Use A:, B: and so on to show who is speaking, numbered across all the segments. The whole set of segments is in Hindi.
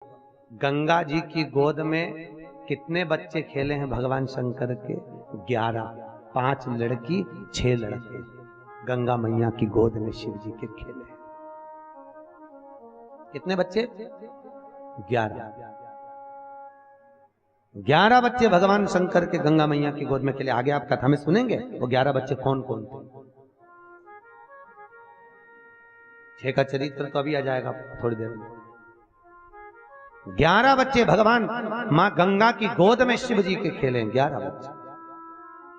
A: गंगा जी की गोद में कितने बच्चे खेले हैं भगवान शंकर के? 11। 5 लड़की 6 लड़के गंगा मैया की गोद में शिव जी के खेले हैं। कितने बच्चे? 11। 11 बच्चे भगवान शंकर के गंगा मैया की गोद में खेले। आगे आप कथा में सुनेंगे वो 11 बच्चे कौन कौन थे। 6 का चरित्र तो अभी आ जाएगा थोड़ी देर में। 11 बच्चे भगवान मां गंगा की गोद में शिव जी के खेले। 11 बच्चे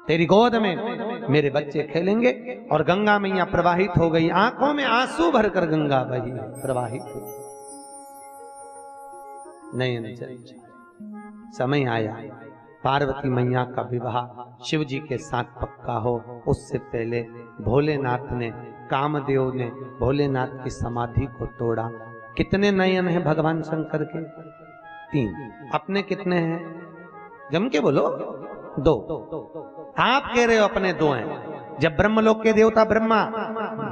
A: तेरी गोद में मेरे बच्चे खेलेंगे। और गंगा मैया प्रवाहित हो गई, आंखों में आंसू भरकर गंगा बही प्रवाहित हो। नहीं, समय आया पार्वती मैया का विवाह शिव जी के साथ पक्का हो, उससे पहले भोलेनाथ ने, कामदेव ने भोलेनाथ की समाधि को तोड़ा। कितने नयन हैं भगवान शंकर के? 3। अपने कितने हैं? जम के बोलो। 2। आप कह रहे हो अपने 2 हैं। जब ब्रह्मलोक के देवता ब्रह्मा,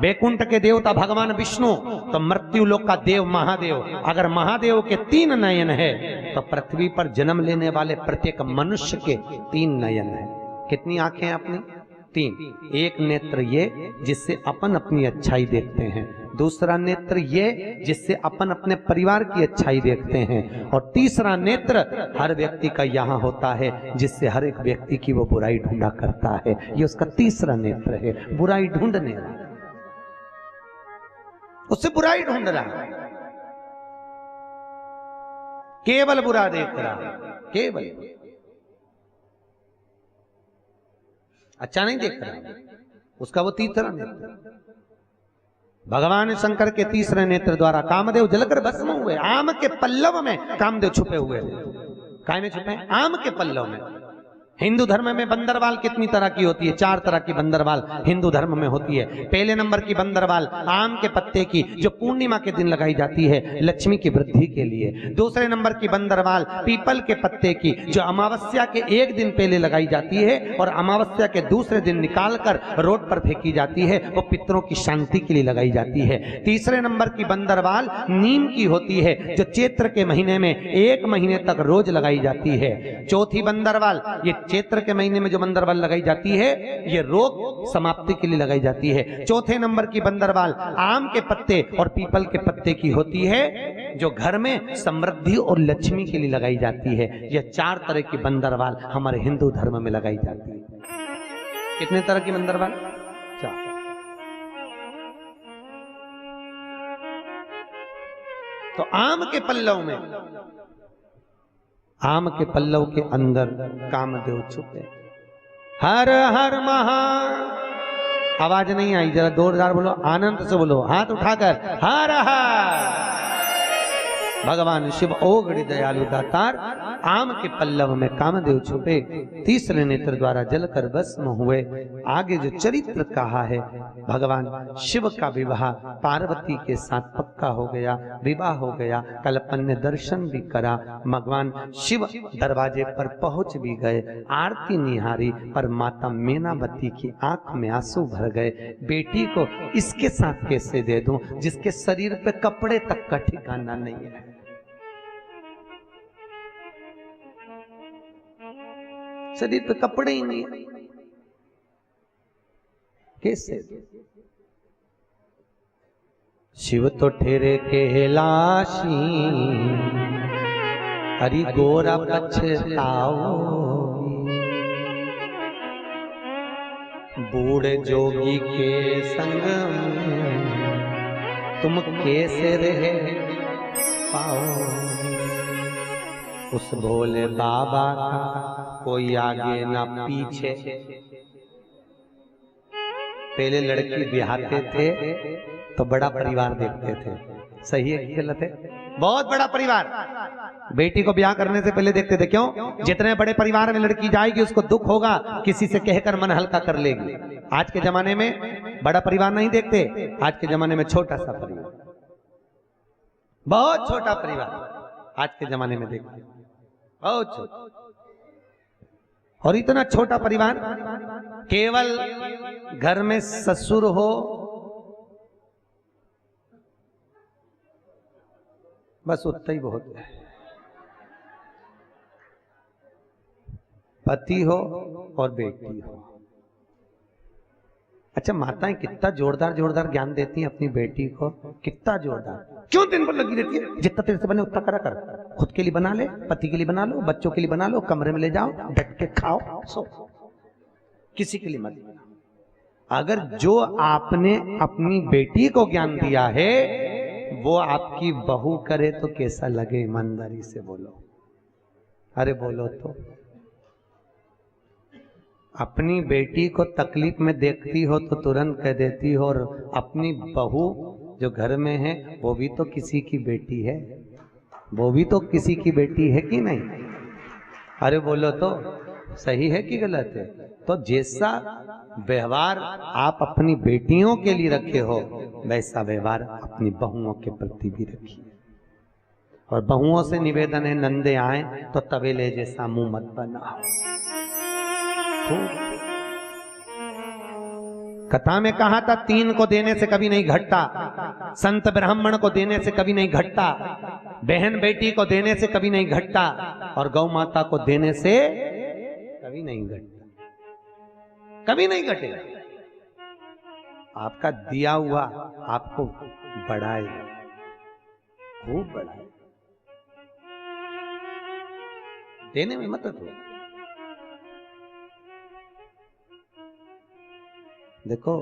A: वैकुंठ के देवता भगवान विष्णु, तो मृत्यु लोक का देव महादेव, अगर महादेव के 3 नयन है तो पृथ्वी पर जन्म लेने वाले प्रत्येक मनुष्य के 3 नयन है। कितनी आंखें हैं अपनी? 3। एक नेत्र ये जिससे अपन अपनी अच्छाई देखते हैं, दूसरा नेत्र ये जिससे अपन अपने परिवार की अच्छाई देखते हैं, और तीसरा नेत्र हर व्यक्ति का यहाँ होता है जिससे हर एक व्यक्ति की वो बुराई ढूंढा करता है। ये उसका तीसरा नेत्र है, बुराई ढूंढने वाला, उससे बुराई ढूंढ रहा, केवल बुरा देख रहा, केवल अच्छा नहीं देख रहा, उसका वो तीसरा नेत्र। भगवान शंकर के तीसरे नेत्र द्वारा कामदेव जलकर भस्म हुए। आम के पल्लव में कामदेव छुपे हुए थे। काय में छुपे? आम के पल्लव में। हिंदू धर्म में बंदरवाल कितनी तरह की होती है? 4 तरह की बंदरवाल हिंदू धर्म में होती है। पहले नंबर की बंदरवाल आम के पत्ते की, जो पूर्णिमा के दिन लगाई जाती है लक्ष्मी की वृद्धि के लिए। दूसरे नंबर की बंदरवाल पीपल के पत्ते की, जो अमावस्या के 1 दिन पहले लगाई जाती है और अमावस्या के दूसरे दिन निकालकर रोड पर फेंकी जाती है, वो पितरों की शांति के लिए लगाई जाती है। तीसरे नंबर की बंदरवाल नीम की होती है, जो चैत्र के महीने में 1 महीने तक रोज लगाई जाती है। चौथी बंदरवाल, ये चैत्र के महीने में जो बंदरवाल लगाई जाती है, ये रोग समाप्ति के लिए लगाई जाती है। चौथे नंबर की बंदरवाल आम के पत्ते और पीपल के पत्ते की होती है, जो घर में समृद्धि और लक्ष्मी के लिए लगाई जाती है। यह 4 तरह की बंदरवाल हमारे हिंदू धर्म में लगाई जाती है। कितने तरह की बंदरवाल? 4। तो आम के पल्लव में, आम के पल्लव के अंदर कामदेव छुपे। हर हर महा, आवाज नहीं आई, जरा जोरदार बोलो, आनंद से बोलो, हाथ उठाकर हर हर। भगवान शिव ओगड़ी दयालु दातार आम के पल्लव में कामदेव छुपे, तीसरे नेत्र द्वारा जलकर भस्म हुए। आगे जो चरित्र कहा है, भगवान शिव का विवाह पार्वती के साथ पक्का हो गया, विवाह हो गया। कल अपन ने दर्शन भी करा, भगवान शिव दरवाजे पर पहुंच भी गए, आरती निहारी, पर माता मीनावती की आंख में आंसू भर गए। बेटी को इसके साथ कैसे दे दूं जिसके शरीर पे कपड़े तक का ठिकाना नहीं है। शरीर पे कपड़े ही नहीं है, कैसे? शिव तो ठेरे कैलाशी, हरि गोरा पछताओ, बूढ़े जोगी के संग में तुम कैसे रह पाओ। उस भोले बाबा का कोई आगे ना पीछे। पहले लड़की ब्याहते थे तो बड़ा परिवार देखते थे, सही है कि गलत है? बहुत बड़ा परिवार बेटी को ब्याह करने से पहले देखते थे। क्यों? जितने बड़े परिवार में लड़की जाएगी उसको दुख होगा, किसी से कहकर मन हल्का कर लेगी। आज के जमाने में बड़ा परिवार नहीं देखते, आज के जमाने में छोटा सा परिवार, बहुत छोटा परिवार आज के जमाने में देखते, बहुत छोटा। और इतना छोटा परिवार, केवल घर में ससुर हो, बस उतना ही बहुत है। पति हो और बेटी हो। अच्छा, माताएं कितना जोरदार जोरदार ज्ञान देती हैं अपनी बेटी को, कितना जोरदार, क्यों दिन भर लगी रहती है, जितना तेरे से बने उतना करा कर, खुद के लिए बना ले, पति के लिए बना लो, बच्चों के लिए बना लो, कमरे में ले जाओ, डट के खाओ, सो, किसी के लिए मत। अगर जो आपने अपनी बेटी को ज्ञान दिया है वो आपकी बहू करे तो कैसा लगे? ईमानदारी से बोलो, अरे बोलो तो। अपनी बेटी को तकलीफ में देखती हो तो तुरंत कह देती हो, और अपनी बहू जो घर में है वो भी तो किसी की बेटी है, वो भी तो किसी की बेटी है कि नहीं? अरे बोलो तो, सही है कि गलत है? तो जैसा व्यवहार आप अपनी बेटियों के लिए रखे हो वैसा व्यवहार अपनी बहुओं के प्रति भी रखिए। और बहुओं से निवेदन है, नंदे आए तो तवेले जैसा मुंह मत बनाओ। कथा में कहा था, तीन को देने से कभी नहीं घटता, संत ब्राह्मण को देने से कभी नहीं घटता, बहन बेटी को देने से कभी नहीं घटता, और गौ माता को देने से कभी नहीं घटता, कभी नहीं घटेगा। आपका दिया हुआ आपको बढ़ाएगा, खूब बढ़ाएगा। देने में मत दो। देखो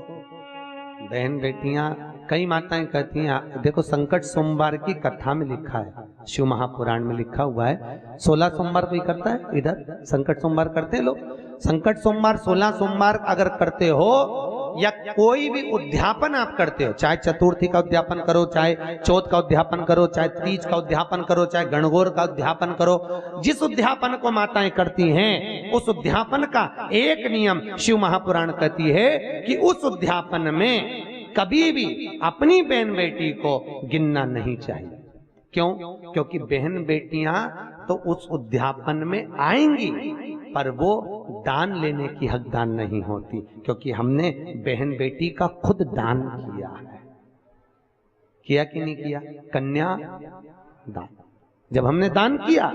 A: बहन बेटियां, कई माताएं कहती हैं, देखो संकट सोमवार की कथा में लिखा है, शिव महापुराण में लिखा हुआ है, 16 सोमवार कोई करता है इधर? संकट सोमवार करते हैं लोग? संकट सोमवार 16 सोमवार अगर करते हो, या कोई भी उद्यापन आप करते हो, चाहे चतुर्थी का उद्यापन करो, चाहे चौथ का उद्यापन करो, चाहे तीज का उद्यापन करो, चाहे गणगौर का उद्यापन करो, जिस उद्यापन को माताएं करती हैं उस उद्यापन का एक नियम शिव महापुराण कहती है कि उस उद्यापन में कभी भी अपनी बहन बेटी को गिनना नहीं चाहिए। क्यों? क्योंकि बहन बेटियां तो उस उद्यापन में आएंगी पर वो दान लेने की हकदार नहीं होती, क्योंकि हमने बहन बेटी का खुद दान किया है। किया कि नहीं किया? कन्या दान। जब हमने दान किया,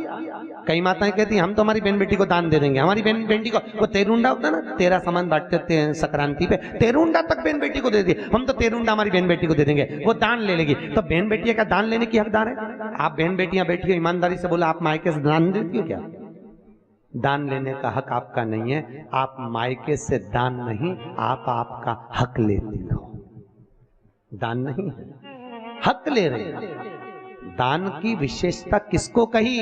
A: कई माताएं कहती हैं हम तो हमारी बहन बेटी को दान दे देंगे, हमारी बहन बेटी को, वो तेरुंडा होता है ना, तेरा सामान बांटते हैं संक्रांति पे, तेरुंडा तक बहन बेटी को दे दिए, हम तो तेरुंडा हमारी बहन बेटी को दे देंगे, वो दान ले लेगी। तो बहन बेटियां क्या दान लेने की हकदार है? आप बहन बेटियां बैठी हो, ईमानदारी से बोला, आप मायके से दान देती हो क्या? दान लेने का हक आपका नहीं है। आप मायके से दान नहीं, आप आपका हक लेती हो, दान नहीं है, हक ले रहे हैं। दान की विशेषता किसको कही?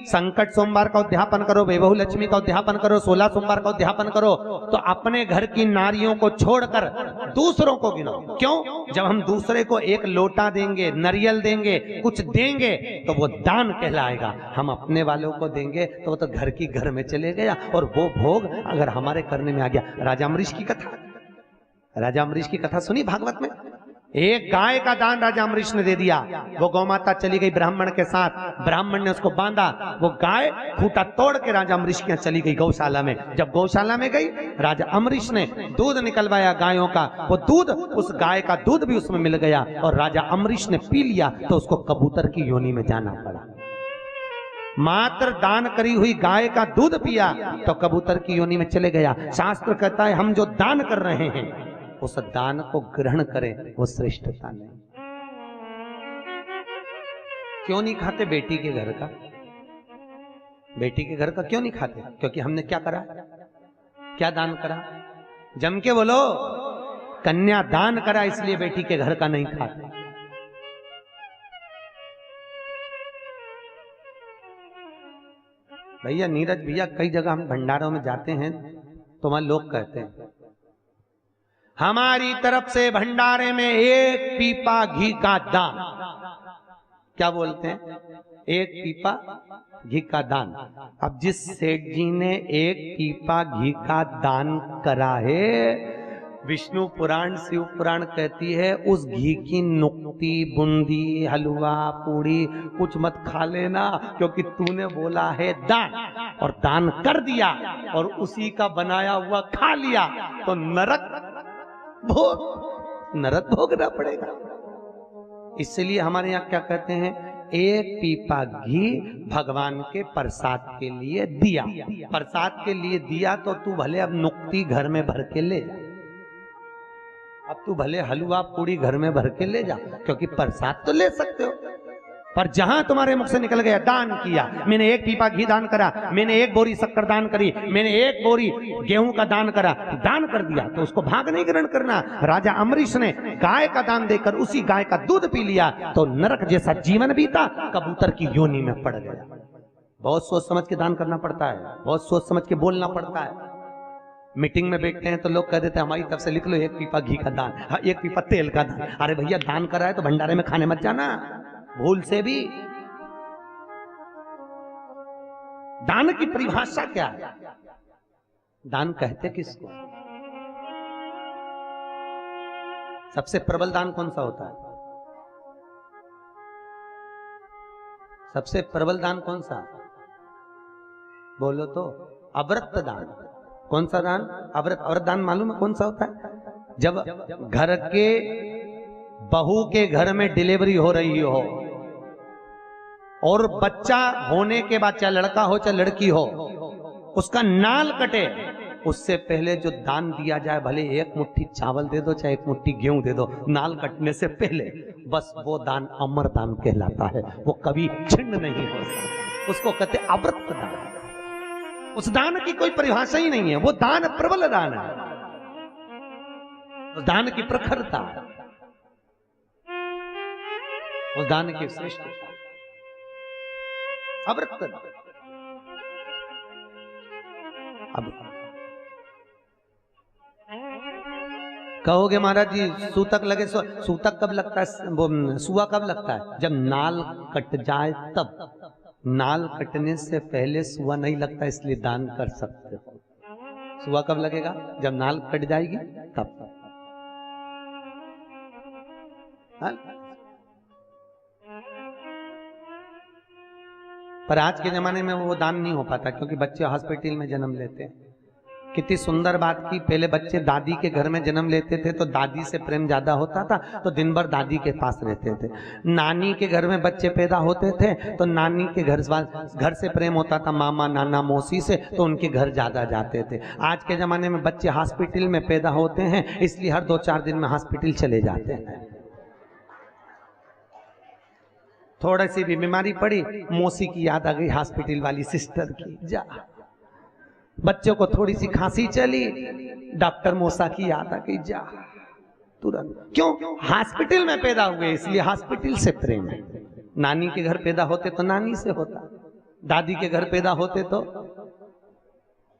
A: संकट सोमवार का उद्यापन करो, वैभव लक्ष्मी का उद्यापन करो, 16 सोमवार का उद्यापन करो, तो अपने घर की नारियों को छोड़कर दूसरों को गिनो। क्यों? जब हम दूसरे को एक लोटा देंगे, नारियल देंगे, कुछ देंगे तो वो दान कहलाएगा। हम अपने वालों को देंगे तो वो तो घर की घर में चले गया, और वो भोग अगर हमारे करने में आ गया। राजा अम्बरीश की कथा, राजा अम्बरीश की कथा सुनी भागवत में? एक गाय का दान राजा अम्बरीश ने दे दिया। वो गौ माता चली गई ब्राह्मण के साथ, ब्राह्मण ने उसको बांधा, वो गाय खूंटा तोड़ के राजा अम्बरीश के यहाँ चली गई गौशाला में। जब गौशाला में गई, राजा अम्बरीश ने दूध निकलवाया गायों का, वो दूध, उस गाय का दूध भी उसमें मिल गया, और राजा अम्बरीश ने पी लिया तो उसको कबूतर की योनि में जाना पड़ा। मात्र दान करी हुई गाय का दूध पिया तो कबूतर की योनि में चले गया। शास्त्र कहता है हम जो दान कर रहे हैं उस दान को ग्रहण करें, वो श्रेष्ठता नहीं। क्यों नहीं खाते बेटी के घर का? बेटी के घर का क्यों नहीं खाते? क्योंकि हमने क्या करा? क्या दान करा? जम के बोलो, कन्या दान करा, इसलिए बेटी के घर का नहीं खाते। भैया नीरज भैया, कई जगह हम भंडारों में जाते हैं तो वहां लोग कहते हैं हमारी तरफ से भंडारे में 1 पीपा घी का दान। क्या बोलते हैं? 1 पीपा घी का दान। अब जिस सेठ जी ने 1 पीपा घी का दान करा है, विष्णु पुराण शिव पुराण कहती है उस घी की नुक्ती, बूंदी, हलवा, पूड़ी कुछ मत खा लेना, क्योंकि तूने बोला है दान, और दान कर दिया और उसी का बनाया हुआ खा लिया तो नरक भोगना पड़ेगा। इसलिए हमारे यहाँ क्या कहते हैं एक पीपा घी भगवान के प्रसाद के लिए दिया। प्रसाद के लिए दिया तो तू भले अब नुक्ति घर में भर के ले जा, अब तू भले हलवा पूड़ी घर में भर के ले जा, क्योंकि प्रसाद तो ले सकते हो। पर जहां तुम्हारे मुख से निकल गया दान किया, मैंने एक पीपा घी दान करा, मैंने एक बोरी शक्कर दान करी, मैंने एक बोरी गेहूं का दान करा, दान कर दिया, तो उसको भाग नहीं ग्रहण करना। राजा अम्बरीश ने गाय का दान देकर उसी गाय का दूध पी लिया तो नरक जैसा जीवन बीता, कबूतर की योनि में पड़ गया। बहुत सोच समझ के दान करना पड़ता है, बहुत सोच समझ के बोलना पड़ता है। मीटिंग में बैठते हैं तो लोग कह देते हैं हमारी तरफ से लिख लो एक पीपा घी का दान, हाँ एक पीपा तेल का दान। अरे भैया दान कर रहा है तो भंडारे में खाने मत जाना भूल से भी। दान की परिभाषा क्या है? दान कहते किसको? सबसे प्रबल दान कौन सा होता है? सबसे प्रबल दान कौन सा? बोलो तो। अव्रत दान। कौन सा दान? अव्रत। अव्रत दान मालूम है कौन सा होता है? जब घर के बहू के घर में डिलीवरी हो रही हो और बच्चा होने के बाद, चाहे लड़का हो चाहे लड़की हो, उसका नाल कटे, उससे पहले जो दान दिया जाए, भले एक मुट्ठी चावल दे दो चाहे एक मुट्ठी गेहूं दे दो, नाल कटने से पहले, बस वो दान अमर दान कहलाता है, वो कभी छिन्न नहीं हो सकता। उसको कहते अव्रत दान। उस दान की कोई परिभाषा ही नहीं है, वो दान प्रबल दान है, उस दान की प्रखरता, उस दान की श्रेष्ठता। अव्रत दान। अब कहोगे महाराज जी सूतक लगे, सूतक कब लगता है, सुआ कब लगता है? जब नाल कट जाए तब। नाल कटने से पहले सुआ नहीं लगता, इसलिए दान कर सकते हो। सुआ कब लगेगा? जब नाल कट जाएगी तब। पर आज के जमाने में वो दान नहीं हो पाता, क्योंकि बच्चे हॉस्पिटल में जन्म लेते हैं। कितनी सुंदर बात की, पहले बच्चे दादी के घर में जन्म लेते थे तो दादी से प्रेम ज्यादा होता था, तो दिन भर दादी के पास रहते थे। नानी के घर में बच्चे पैदा होते थे तो नानी के घर से प्रेम होता था, मामा नाना मौसी से, तो उनके घर ज्यादा जाते थे। आज के जमाने में बच्चे हॉस्पिटल में पैदा होते हैं, इसलिए हर 2-4 दिन में हॉस्पिटल चले जाते हैं। थोड़ी सी भी बीमारी पड़ी, मौसी की याद आ गई, हॉस्पिटल वाली सिस्टर की, जा। बच्चों को थोड़ी सी खांसी चली, डॉक्टर मौसा की याद आ गई, जा तुरंत। क्यों? हॉस्पिटल में पैदा हुए, इसलिए हॉस्पिटल से प्रेम है। नानी के घर पैदा होते तो नानी से होता, दादी के घर पैदा होते तो।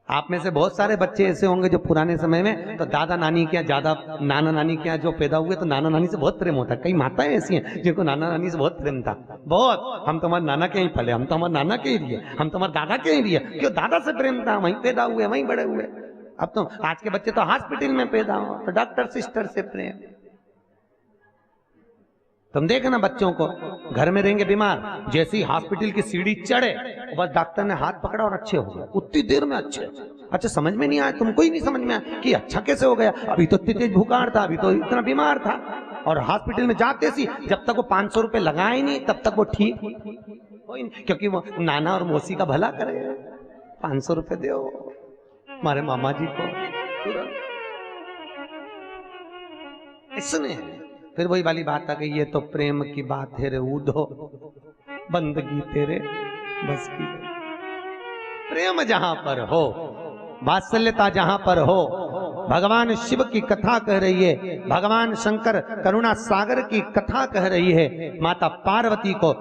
A: आप में से बहुत सारे बच्चे ऐसे होंगे जो पुराने समय में तो दादा नानी के यहाँ ज्यादा, नाना नानी के यहाँ जो पैदा हुए तो नाना नानी से बहुत प्रेम होता है। कई माताएं ऐसी हैं जिनको नाना नानी से बहुत प्रेम था, बहुत। हम तो हमारे नाना के ही पले, हम तो हमारे नाना के ही लिए, हम तो हमारे दादा के ही लिए। क्यों? दादा से प्रेम था, वहीं पैदा हुए, वहीं बड़े हुए। अब तो आज के बच्चे तो हॉस्पिटल में पैदा हो तो डॉक्टर सिस्टर से प्रेम। तुम देखो ना बच्चों को, घर में रहेंगे बीमार, जैसे ही हॉस्पिटल की सीढ़ी चढ़े बस डॉक्टर ने हाथ पकड़ा और अच्छे हो गए, उतनी देर में अच्छे। अच्छा समझ में नहीं आया, तुमको ही नहीं समझ में आया कि अच्छा कैसे हो गया? अभी तो इतनी तेज बुखार था, अभी तो इतना बीमार था। और हॉस्पिटल में जाते सी जब तक वो 500 रुपए लगाए नहीं तब तक वो ठीक हो, क्योंकि वो नाना और मौसी का भला करे। 500 रुपए दो हमारे मामा जी को, इसने फिर वही वाली बात आ गई, ये तो प्रेम की बात है रे ऊधो, बंदगी तेरे बस की। प्रेम जहां पर हो, वात्सल्यता जहां पर हो, भगवान शिव की कथा कह रही है, भगवान शंकर करुणा सागर की कथा कह रही है। माता पार्वती को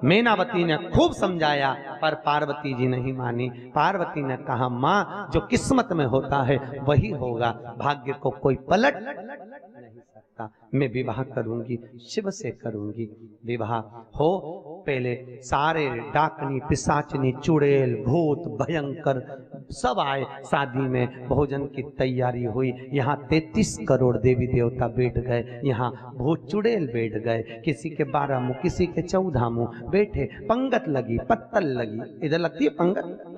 A: मैनावती ने खूब समझाया, पर पार्वती जी नहीं मानी। पार्वती ने कहा मां, जो किस्मत में होता है वही होगा, भाग्य को कोई पलट नहीं सकता। मैं विवाह करूंगी, शिव से करूंगी विवाह। हो पहले सारे डाकनी पिशाचनी चुड़ैल भूत भयंकर सब आए, शादी में भोजन की तैयारी हुई। यहाँ 33 करोड़ देवी देवता बैठ गए, यहाँ भूत चुड़ैल बैठ गए, किसी के 12 मुंह किसी के 14 मुंह बैठे। पंगत लगी, पत्तल लगी, इधर लगती है पंगत,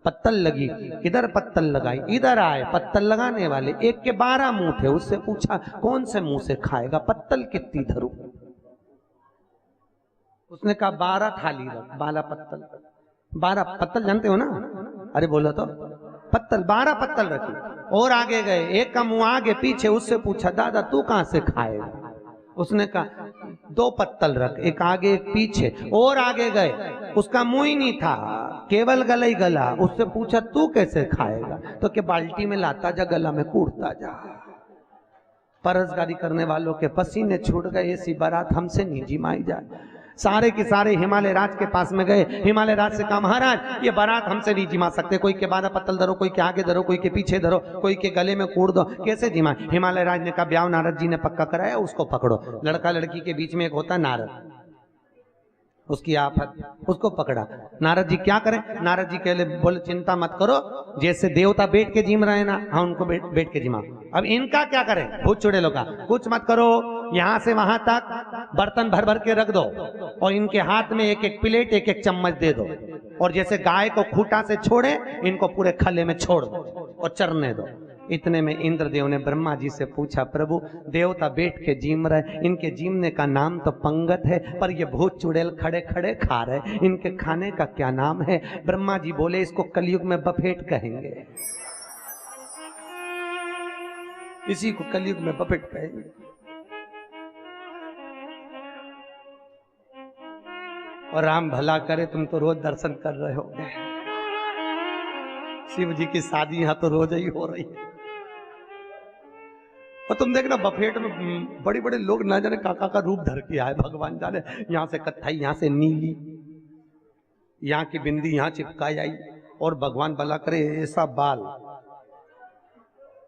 A: पत्तल लगी, इधर पत्तल लगाई, इधर आए पत्तल लगाने वाले, एक के 12 मुंह थे। उससे पूछा कौन से मुंह से खाएगा, पत्तल कितनी धरूं? उसने कहा 12 थाली रख, 12 पत्तल। 12 पत्तल जानते हो ना? अरे बोलो तो, पत्तल 12 पत्तल रखी। और आगे गए, एक का मुंह आगे पीछे, उससे पूछा दादा तू कहां से खाएगा? उसने कहा 2 पत्तल रख, एक आगे एक पीछे। और आगे गए, उसका मुंह ही नहीं था, केवल गला ही गला। उससे पूछा तू कैसे खाएगा? तो के बाल्टी में लाता जा, गला में कूटता जा। परसगारी करने वालों के पसीने छूट गए, ऐसी बारात हमसे नहीं जिमाई जाए। सारे के सारे हिमालय राज के पास में गए। हिमालय राज से कहा महाराज ये बारात हमसे नहीं जिमा सकते, कोई के 12 पत्तल धरो, कोई के आगे धरो, कोई के पीछे धरो, कोई के गले में कूट दो, कैसे जिमा? हिमालय राज ने कहा ब्याह नारद जी ने पक्का कराया, उसको पकड़ो। लड़का लड़की के बीच में एक होता नारद, उसकी आफत, उसको पकड़ा। नारद जी क्या करें? नारद जी कह ले, बोले चिंता मत करो, जैसे देवता बैठ के जिम रहे ना, हाँ उनको बैठ के जिमा। अब इनका क्या करें? भूत चुड़ैलों का कुछ मत करो, यहां से वहां तक बर्तन भर भर के रख दो और इनके हाथ में एक एक प्लेट एक एक चम्मच दे दो, और जैसे गाय को खूंटा से छोड़े इनको पूरे खले में छोड़ दो और चरने दो। इतने में इंद्रदेव ने ब्रह्मा जी से पूछा प्रभु देवता बैठ के जीम रहे, इनके जीमने का नाम तो पंगत है, पर ये भूत चुड़ैल खड़े खड़े खा रहे, इनके खाने का क्या नाम है? ब्रह्मा जी बोले इसको कलयुग में बफेट कहेंगे, इसी को कलयुग में बफेट कहेंगे। और राम भला करे तुम तो रोज दर्शन कर रहे हो, शिव जी की शादी यहां तो रोज ही हो रही है। और तुम देखना बफेट में बड़े बड़े लोग ना जाने काका का रूप धर के आए, भगवान जाने, यहां से कत्थई, यहां से नीली, यहां की बिंदी यहां चिपकाई आई, और भगवान भला करे ऐसा बाल,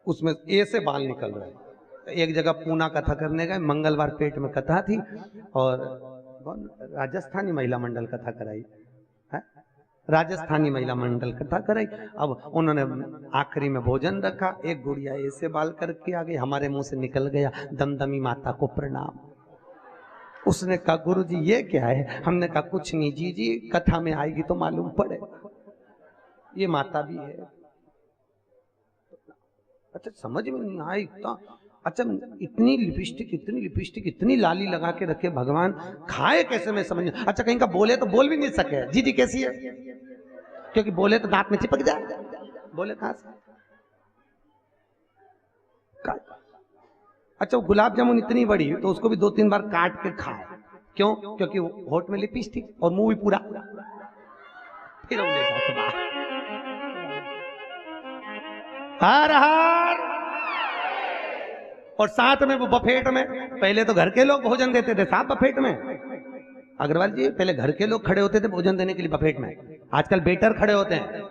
A: उसमें ऐसे बाल निकल रहे। एक जगह पूना कथा करने गए, मंगलवार पेट में कथा थी, और राजस्थानी महिला मंडल कथा कराई है, राजस्थानी महिला मंडल कथा कराई। अब उन्होंने आखिरी में भोजन रखा, एक गुड़िया ऐसे बाल करके आ गई, हमारे मुंह से निकल गया दमदमी माता को प्रणाम। उसने कहा गुरु जी ये क्या है? हमने कहा कुछ नहीं जी, जी कथा में आएगी तो मालूम पड़ेगा, ये माता भी है। अच्छा समझ में नहीं आई इतना, अच्छा इतनी लिपस्टिक इतनी लाली लगा के रखे भगवान, खाए कैसे मैं समझ। अच्छा कहीं का बोले तो बोल भी नहीं सके, जी जी कैसी है, क्योंकि बोले तो दांत में चिपक जाए, बोले कहां से? अच्छा वो गुलाब जामुन इतनी बड़ी तो उसको भी 2-3 बार काट के खाए, क्यों? क्योंकि होठ में लिपस्टिक और मुंह भी पूरा, फिर हर हर। और साथ में वो बफेट में, पहले तो घर के लोग भोजन देते थे साहब बफेट में, अग्रवाल जी पहले घर के लोग खड़े होते थे भोजन देने के लिए बफेट में, आजकल बेटर खड़े होते हैं,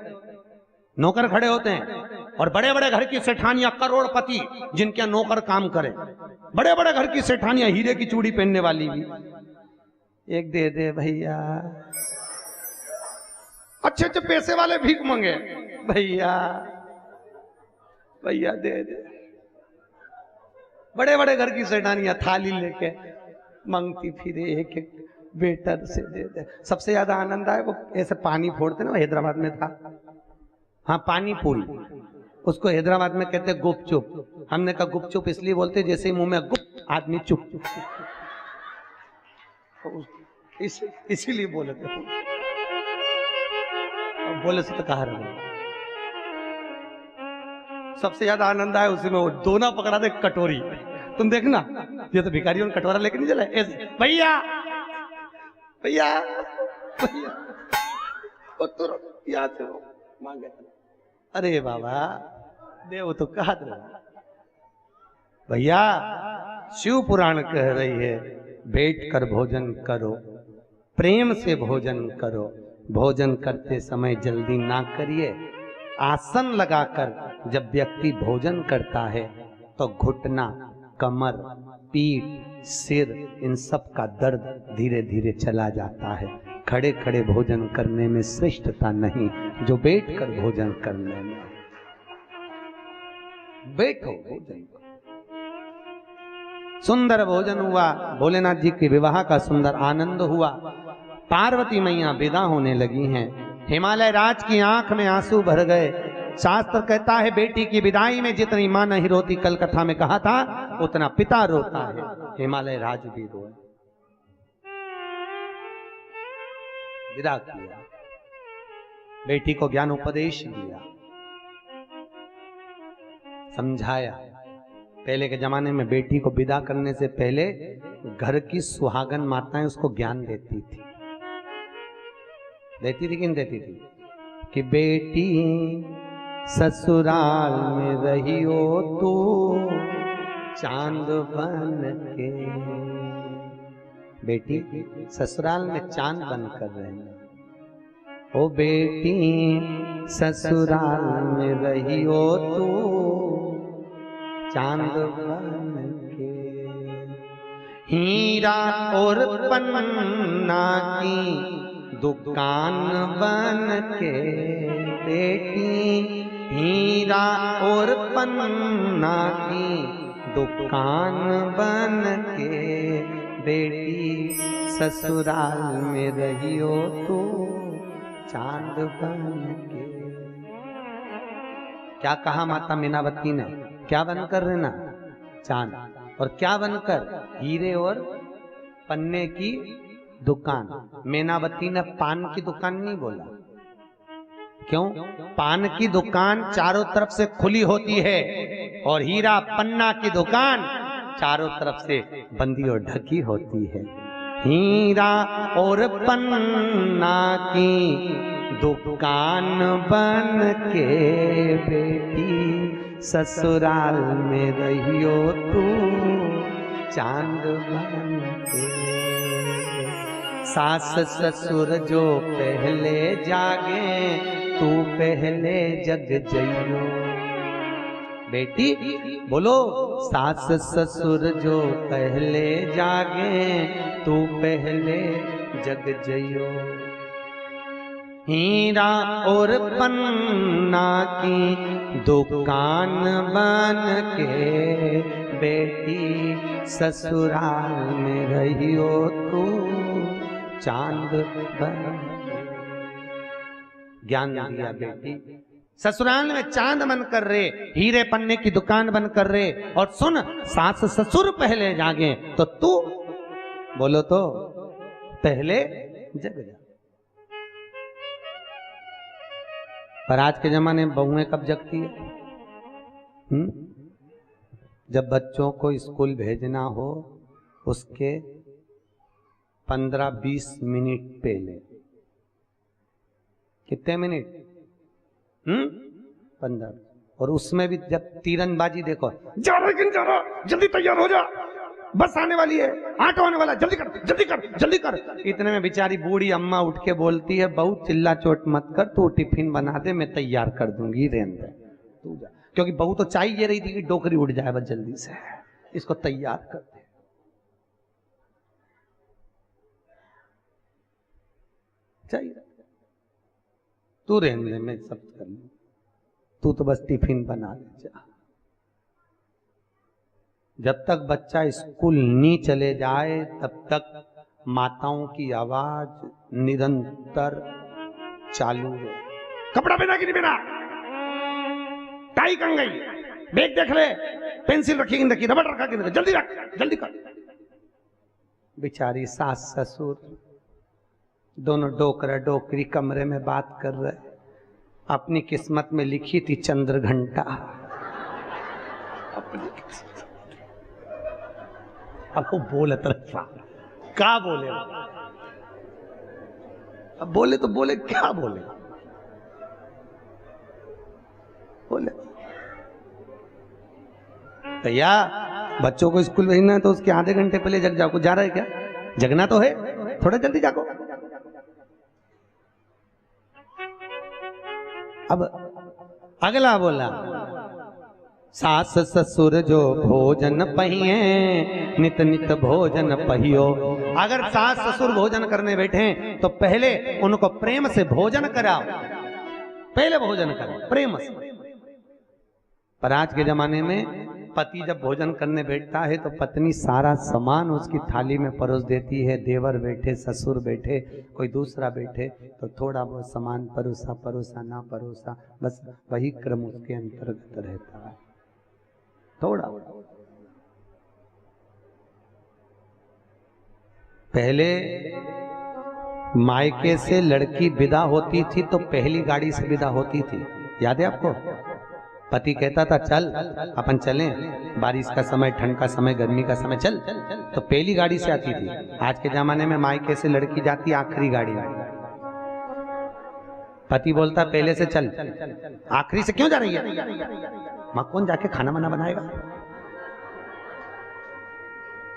A: नौकर खड़े होते हैं, और बड़े बड़े घर की सेठानियां करोड़पति जिनके नौकर काम करें, बड़े बड़े घर की सेठानियां हीरे की चूड़ी पहनने वाली भी, एक दे दे भैया, अच्छे अच्छे पैसे वाले भीख मांगे, भैया भैया दे दे। बड़े बड़े घर की सेठानियां थाली लेके मांगती फिरे, एक एक वेटर से दे दे। सबसे ज्यादा आनंद आए वो ऐसे पानी फोड़ते ना, हैदराबाद में था, हाँ पानी पूरी, उसको हैदराबाद में कहते गुपचुप। हमने कहा गुपचुप इसलिए बोलते जैसे ही मुंह में गुप आदमी चुप, इसीलिए बोले थे, बोले से तो कहा रहे। सबसे ज्यादा आनंद आया उसी में, वो दोना पकड़ा दे कटोरी, तुम देखना ये तो भिखारियों ने कटोरा लेके नहीं चला ऐसे, भैया भैया भैया, याद से मांगे, अरे बाबा देव तो कहा दे भैया, शिव पुराण कह रही है बैठ कर भोजन करो, प्रेम से भोजन करो, भोजन करते समय जल्दी ना करिए। आसन लगाकर जब व्यक्ति भोजन करता है तो घुटना, कमर, पीठ, सिर इन सब का दर्द धीरे धीरे चला जाता है। खड़े खड़े भोजन करने में श्रेष्ठता नहीं, जो बैठकर भोजन करने में। बैठो भोजन करो। सुंदर भोजन हुआ, भोलेनाथ जी के विवाह का सुंदर आनंद हुआ। पार्वती मैया विदा होने लगी हैं, हिमालय राज की आंख में आंसू भर गए। शास्त्र कहता है बेटी की विदाई में जितनी मां नहीं रोती, कल कथा में कहा था, उतना पिता रोता है। हिमालय राज भी रोए। विदा किया, बेटी को ज्ञान उपदेश दिया, समझाया। पहले के जमाने में बेटी को विदा करने से पहले घर की सुहागन माताएं उसको ज्ञान देती थी कि नहीं देती थी? कि बेटी ससुराल में रही हो तू चांद बन के, बेटी ससुराल में चांद बनकर रहना। ओ बेटी ससुराल में रही हो तू चांद बन के, हीरा और पन्ना की दुकान बन के, बेटी हीरा और पन्ना की दुकान बन के, बेटी ससुराल में रही हो तू चांद बन के। क्या कहा माता मीनावती ने? क्या बनकर रहना? चांद। और क्या बनकर? हीरे और पन्ने की दुकान। मीनावती ने पान की दुकान नहीं बोला। क्यों? पान की दुकान चारों तरफ से खुली होती है और हीरा पन्ना की दुकान चारों तरफ से बंदी और ढकी होती है। हीरा और पन्ना की दुकान बन के, बेटी ससुराल में रहियो तू चांद बन के। सास ससुर जो पहले जागे तू पहले जग जइयो। बेटी बोलो, सास ससुर जो पहले जागे तू पहले जग जइयो। हीरा और पन्ना की दुकान बन के, बेटी ससुराल में रहियो तू चांद बन। ज्ञान दिया बेटी, ससुराल में चांद बनकर रे, हीरे पन्ने की दुकान बनकर रे। और सुन, सास ससुर पहले जागे तो तू बोलो तो पहले जग जा। पर आज के जमाने में बहुएं कब जगती है? जब बच्चों को स्कूल भेजना हो उसके 15-20 मिनट पहले। कितने मिनट? 15। और उसमें भी जब तीरंदाजी देखो, जा रहा, जल्दी तैयार हो जा, बस आने वाली है, ऑटो आने वाला, जल्दी कर जल्दी कर जल्दी कर। इतने में बेचारी बूढ़ी अम्मा उठ के बोलती है, बहू चिल्ला चोट मत कर, तू टिफिन बना दे, मैं तैयार कर दूंगी, रहने दे तू जा। क्योंकि बहू तो चाहिए रही थी कि डोकरी उड़ जाए, बस जल्दी से इसको तैयार कर दे। चाहिए तू रहने दे, मैं सब कर लूं, तू तो बस टिफिन बना ले जा। जब तक बच्चा स्कूल नहीं चले जाए तब तक माताओं की आवाज निरंतर चालू है। कपड़ा पहना कि नहीं पहना, टाई कहाँ गई, बैग देख ले, पेंसिल रखी कि नहीं रखी, रबड़ रखा कि नहीं, जल्दी रख जल्दी कर। बेचारी सास ससुर दोनों डोकरा डोकरी कमरे में बात कर रहे। अपनी किस्मत में लिखी थी चंद्र घंटा, अब वो बोले तरफा क्या बोले, अब बोले तो बोले, क्या बोले, बोले भैया बच्चों को स्कूल भेजना है तो उसके आधे घंटे पहले जग जाओ। जा रहा है क्या? जगना तो है, थोड़ा जल्दी जागो। अब अगला बोला, सास ससुर जो भोजन पहिए नित नित भोजन पहियो। अगर सास ससुर भोजन करने बैठे तो पहले उनको प्रेम से भोजन कराओ, पहले भोजन करो प्रेम से। पर आज के जमाने में पति जब भोजन करने बैठता है तो पत्नी सारा सामान उसकी थाली में परोस देती है। देवर बैठे, ससुर बैठे, कोई दूसरा बैठे तो थोड़ा बहुत सामान परोसा परोसा ना परोसा, बस वही क्रम उसके अंतर्गत रहता है। थोड़ा पहले मायके से लड़की विदा होती थी तो पहली गाड़ी से विदा होती थी, याद है आपको? पति कहता था चल अपन चलें, बारिश का समय, ठंड का समय, गर्मी का समय, चल, तो पहली गाड़ी से आती थी। आज के जमाने में मायके से लड़की जाती आखिरी गाड़ी में। पति बोलता पहले से चल, आखिरी से क्यों जा रही है? मां कौन जाके खाना वाना बनाएगा?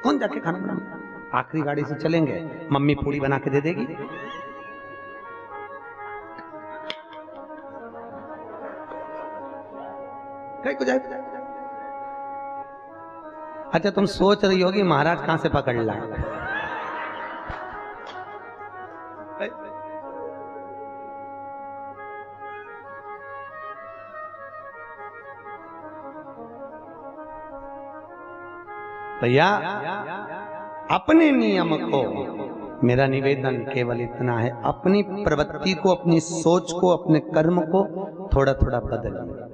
A: कौन जाके खाना बनाएगा? आखिरी गाड़ी से चलेंगे, मम्मी पूरी बना के दे देगी। कहीं को जाए। अच्छा तुम सोच रही होगी महाराज कहां से पकड़ लाए। भैया अपने नियम को, मेरा निवेदन केवल इतना है, अपनी प्रवृत्ति को, अपनी सोच को, अपने कर्म को थोड़ा थोड़ा बदलिए।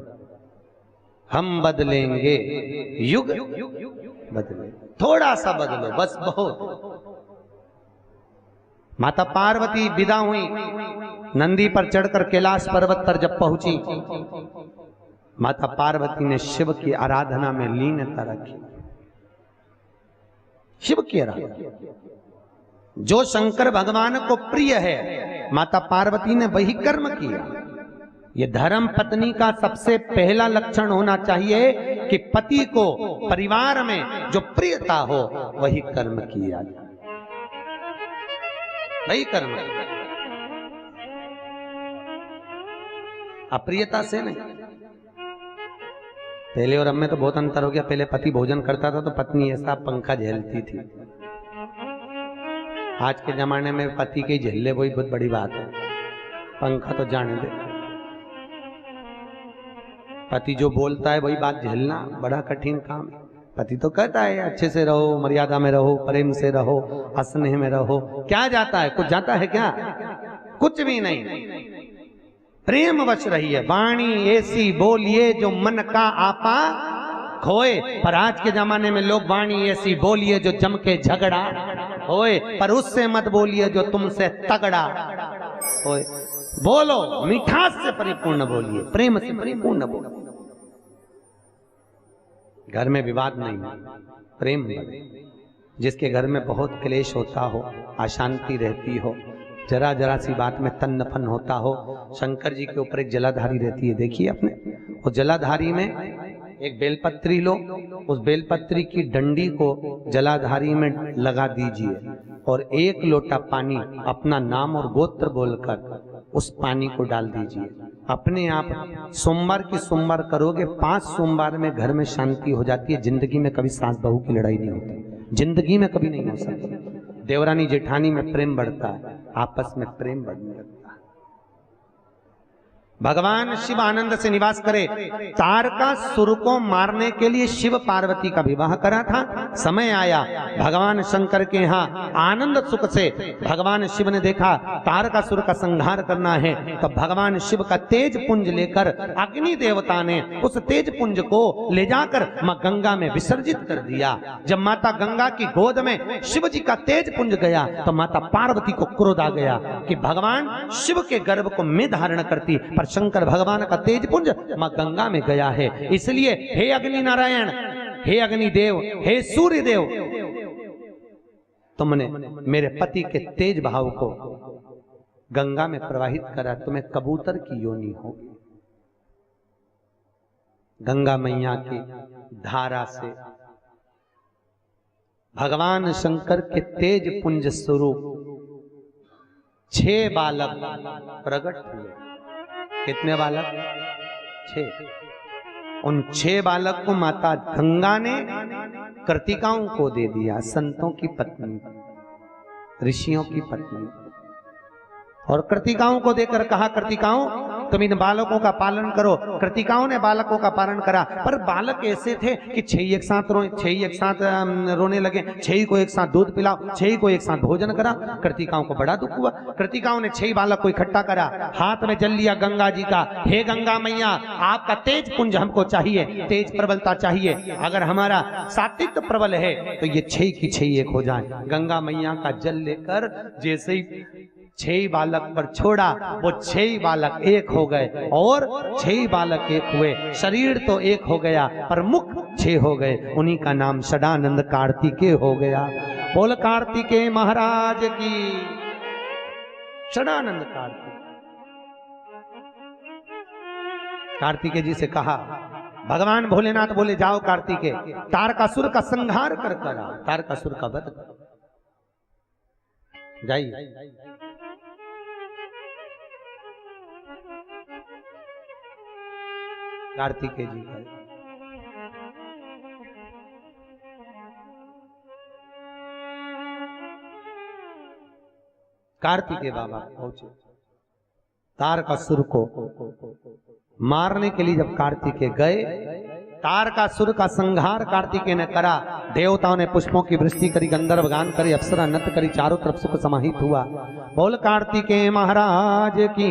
A: हम बदलेंगे, युग बदले, थोड़ा सा बदलो बस, बहुत। माता पार्वती विदा हुई, नंदी पर चढ़कर कैलाश पर्वत पर जब पहुंची, माता पार्वती ने शिव की आराधना में लीनता रखी। शिव की आराधना, जो शंकर भगवान को प्रिय है, माता पार्वती ने वही कर्म किया। ये धर्म पत्नी का सबसे पहला लक्षण होना चाहिए कि पति को परिवार में जो प्रियता हो वही कर्म किया जाए, वही कर्म, अप्रियता से नहीं। पहले और अब में तो बहुत अंतर हो गया। पहले पति भोजन करता था तो पत्नी ऐसा पंखा झेलती थी। आज के जमाने में पति के झेलने वही बहुत बड़ी बात है, पंखा तो जाने दे। पति जो बोलता है वही बात झेलना बड़ा कठिन काम है। पति तो कहता है अच्छे से रहो, मर्यादा में रहो, प्रेम से रहो, स्नेह में रहो। क्या जाता है? कुछ जाता है क्या? कुछ भी नहीं। प्रेम वश रही है, वाणी ऐसी बोलिए जो मन का आपा खोए। पर आज के जमाने में लोग वाणी ऐसी बोलिए जो जम के झगड़ा होए, पर उससे मत बोलिए जो तुमसे तगड़ा होए। बोलो मिठास से परिपूर्ण बोलिए, प्रेम से परिपूर्ण बोलो। घर में विवाद नहीं, प्रेम बढ़े। जिसके घर में बहुत क्लेश होता हो, अशांति रहती हो, जरा जरा सी बात में तन नफन होता हो, शंकर जी के ऊपर एक जलाधारी रहती है, देखिए आपने। उस जलाधारी में एक बेलपत्री लो, उस बेलपत्री की डंडी को जलाधारी में लगा दीजिए और एक लोटा पानी अपना नाम और गोत्र बोलकर उस पानी को डाल दीजिए। अपने आप सोमवार की सोमवार करोगे, 5 सोमवार में घर में शांति हो जाती है। जिंदगी में कभी सास बहू की लड़ाई नहीं होती, जिंदगी में कभी नहीं हो सकती। देवरानी जेठानी में प्रेम बढ़ता है, आपस में प्रेम बढ़ने लगता है। भगवान शिव आनंद से निवास करे। तारकासुर को मारने के लिए शिव पार्वती का विवाह करा था। समय आया भगवान शंकर के यहाँ आनंद सुख से भगवान शिव ने देखा तारकासुर का संहार करना है, तब भगवान शिव का तेज पुंज लेकर अग्नि देवता ने उस तेज पुंज को ले जाकर मां गंगा में विसर्जित कर दिया। जब माता गंगा की गोद में शिव जी का तेज पुंज गया तो माता पार्वती को क्रोध आ गया कि भगवान शिव के गर्भ को मैं धारण करती, पर शंकर भगवान का तेज पुंज मां गंगा में गया है। इसलिए हे अग्नि नारायण, हे अग्निदेव, हे सूर्य देव, तुमने मेरे पति के तेज भाव को गंगा में प्रवाहित करा, तुम्हें कबूतर की योनि हो। गंगा मैया की धारा से भगवान शंकर के तेज पुंज स्वरूप 6 बालक प्रकट हुए। कितने बालक? 6। उन 6 बालक को माता गंगा ने कृतिकाओं को दे दिया, संतों की पत्नी, ऋषियों की पत्नी। और कृतिकाओं को देकर कहा, कृतिकाओं तुम इन बालकों का पालन करो। कृतिकाओं ने बालकों का पालन करा, पर बालक ऐसे थे कि 6 एक साथ रोए, 6 एक साथ रोने लगे, 6 को एक साथ दूध पिलाओ, 6 को एक साथ भोजन करा। कृतिकाओं को बड़ा दुख हुआ। कृतिकाओं ने 6 बालक को इकट्ठा करा, हाथ में जल लिया गंगा जी का। हे गंगा मैया, आपका तेज पुंज हमको चाहिए, तेज प्रबलता चाहिए। अगर हमारा सात्विक प्रबल है तो ये 6 की 6 एक हो जाए। गंगा मैया का जल लेकर जैसे ही 6 ही बालक पर छोड़ा, वो 6 ही बालक एक हो गए और 6 ही बालक एक हुए। शरीर तो एक हो गया पर मुख 6 हो गए। उन्हीं का नाम सदानंद कार्तिकेय हो गया। बोल कार्तिकेय महाराज की। सदानंद कार्तिकेय जी से कहा, भगवान भोलेनाथ बोले जाओ कार्तिकेय, तारकासुर का संहार कर करा, तारकासुर का वध करो। जाइए। कार्तिकेय जी गए। कार्तिकेय बाबा पहुंचे। तारकासुर को मारने के लिए जब कार्तिकेय गए, तारकासुर का संहार कार्तिकेय ने करा। देवताओं ने पुष्पों की वृष्टि करी, गंधर्व गान करी, अप्सरा नृत्य करी, चारों तरफ सुख समाहित हुआ। बोल कार्तिकेय महाराज की।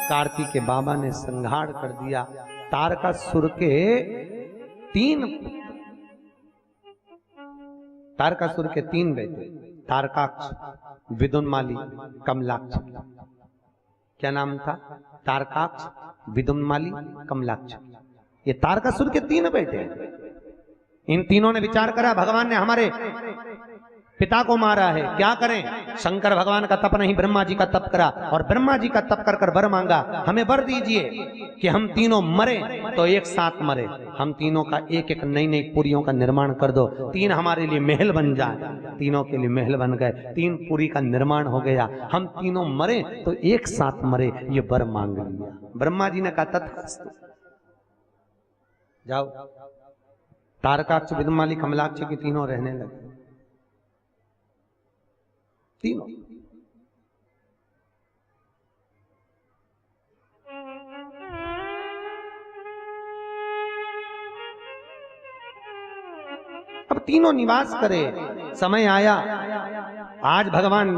A: कार्तिकेय बाबा ने संहार कर दिया तारकासुर के 3 बेटे, तारकाक्ष, विदुन्माली, कमलाक्ष। क्या नाम था? तारकाक्ष, विदुन्माली, कमलाक्ष। ये तारकासुर के 3 बेटे हैं। इन तीनों ने विचार करा, भगवान ने हमारे पिता को मारा है, क्या करें? शंकर भगवान का तप नहीं, ब्रह्मा जी का तप करा और ब्रह्मा जी का तप कर वर मांगा, हमें वर दीजिए कि हम तीनों मरे तो एक साथ मरे। हम तीनों का एक एक नई नई पुरियों का निर्माण कर दो, 3 हमारे लिए महल बन जाए। तीनों के लिए महल बन गए, 3 पुरी का निर्माण हो गया। हम तीनों मरे तो एक साथ मरे, ये वर मांग लिया। ब्रह्मा जी ने कहा तथास्तु, जाओ। तारकाक्ष, विदुन्माली, कमलाक्ष की तीनों रहने लगे। तीनों अब तीनों निवास करे। समय आया, आज भगवान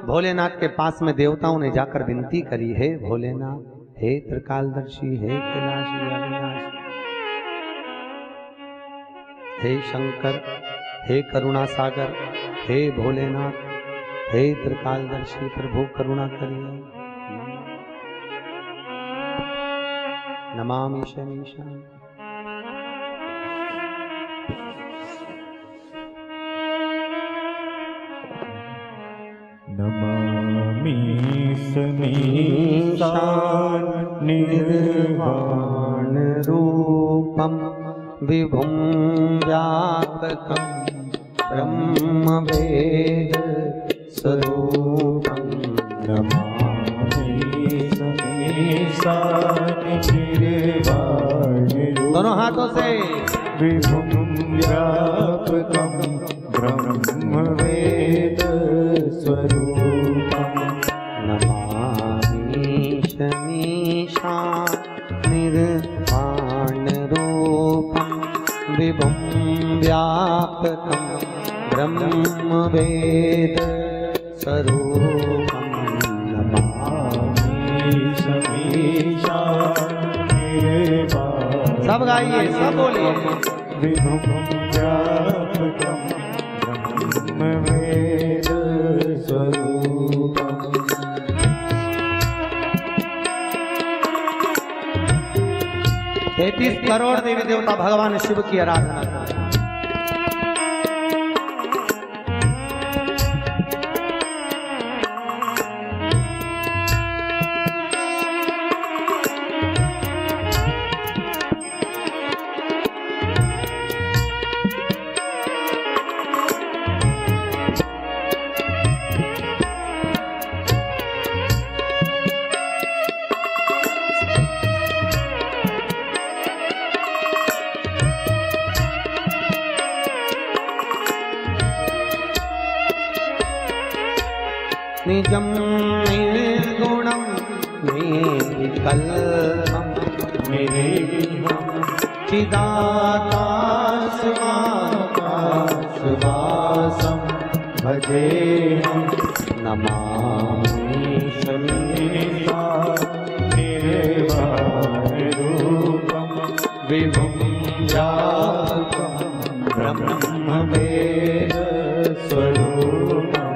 A: भोलेनाथ के पास में देवताओं ने जाकर विनती करी, हे भोलेनाथ, हे त्रिकालदर्शी, हे कैलाशी अविनाशी, हे शंकर, हे करुणा सागर, हे भोलेनाथ, हे त्रिकालदर्शी, प्रभु करुणा करिए। नमामि शनीशान।
B: नमामि शनीशान निर्वाण
A: रूपम विभुं व्यापकं ब्रह्मवेद स्वरूपं।
B: नमामि शनीशान निर्वाण
A: दोनों हाथों से
B: विभुं व्यापकं ब्रह्मवेद स्वरूपं।
A: नमामि शनीशान निर्वाण रूपं विभुं व्यापकं ब्रह्मवेद स्वरूपं।
B: नमामि शनीशान निर्वाण।
A: सब गाइए, सब बोलिए।
B: विभुं व्यापकं ब्रह्मवेद स्वरूपं।
A: 33 करोड़ देवी देवता भगवान शिव की आराधना करते हैं। निजं निर्गुणं निर्विकल्पं
B: निरीहं
A: चिदाकाशवासं
B: भजेहं।
A: नमामि
B: शनीशान निर्वाण रूपं
A: विभुं
B: व्यापकं ब्रह्मवेद स्वरूपं।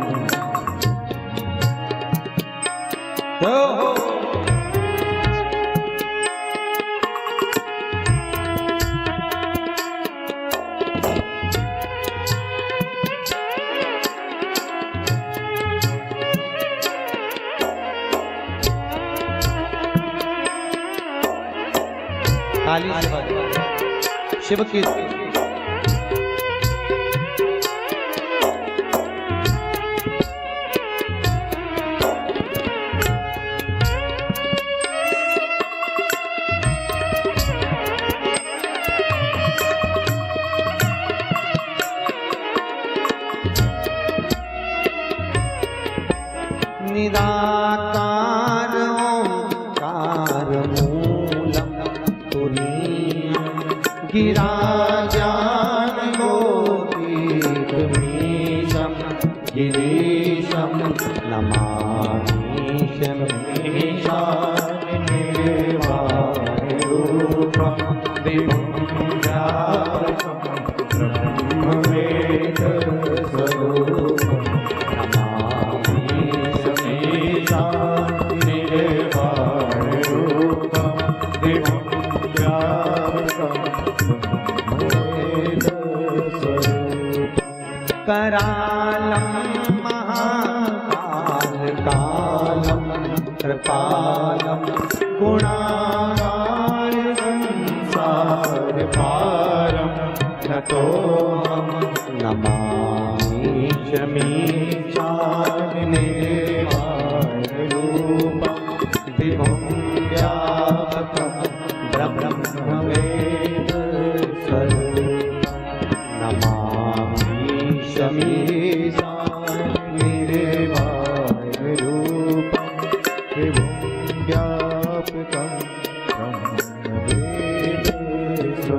A: ताली से बजाओ। शिव की निराकार ओंकार मूलम तुरीयं गिरा ज्ञान गोपीशम गिरीशम नमामीशम
B: रूपम दिवं व्यापकं ब्रह्मवेद स्वरूपं
A: करालम महाकाल कालम कृपालम गुणागार
B: संसार पारम नतोऽहं
A: नमामि
B: शमीशानिदेवाय रूपं दिवं व्यापकं ब्रह्मवेद स्वरूपं
A: नमामि
B: शमीशानिदेवाय रूपं दिवं व्यापकं ब्रह्मवेद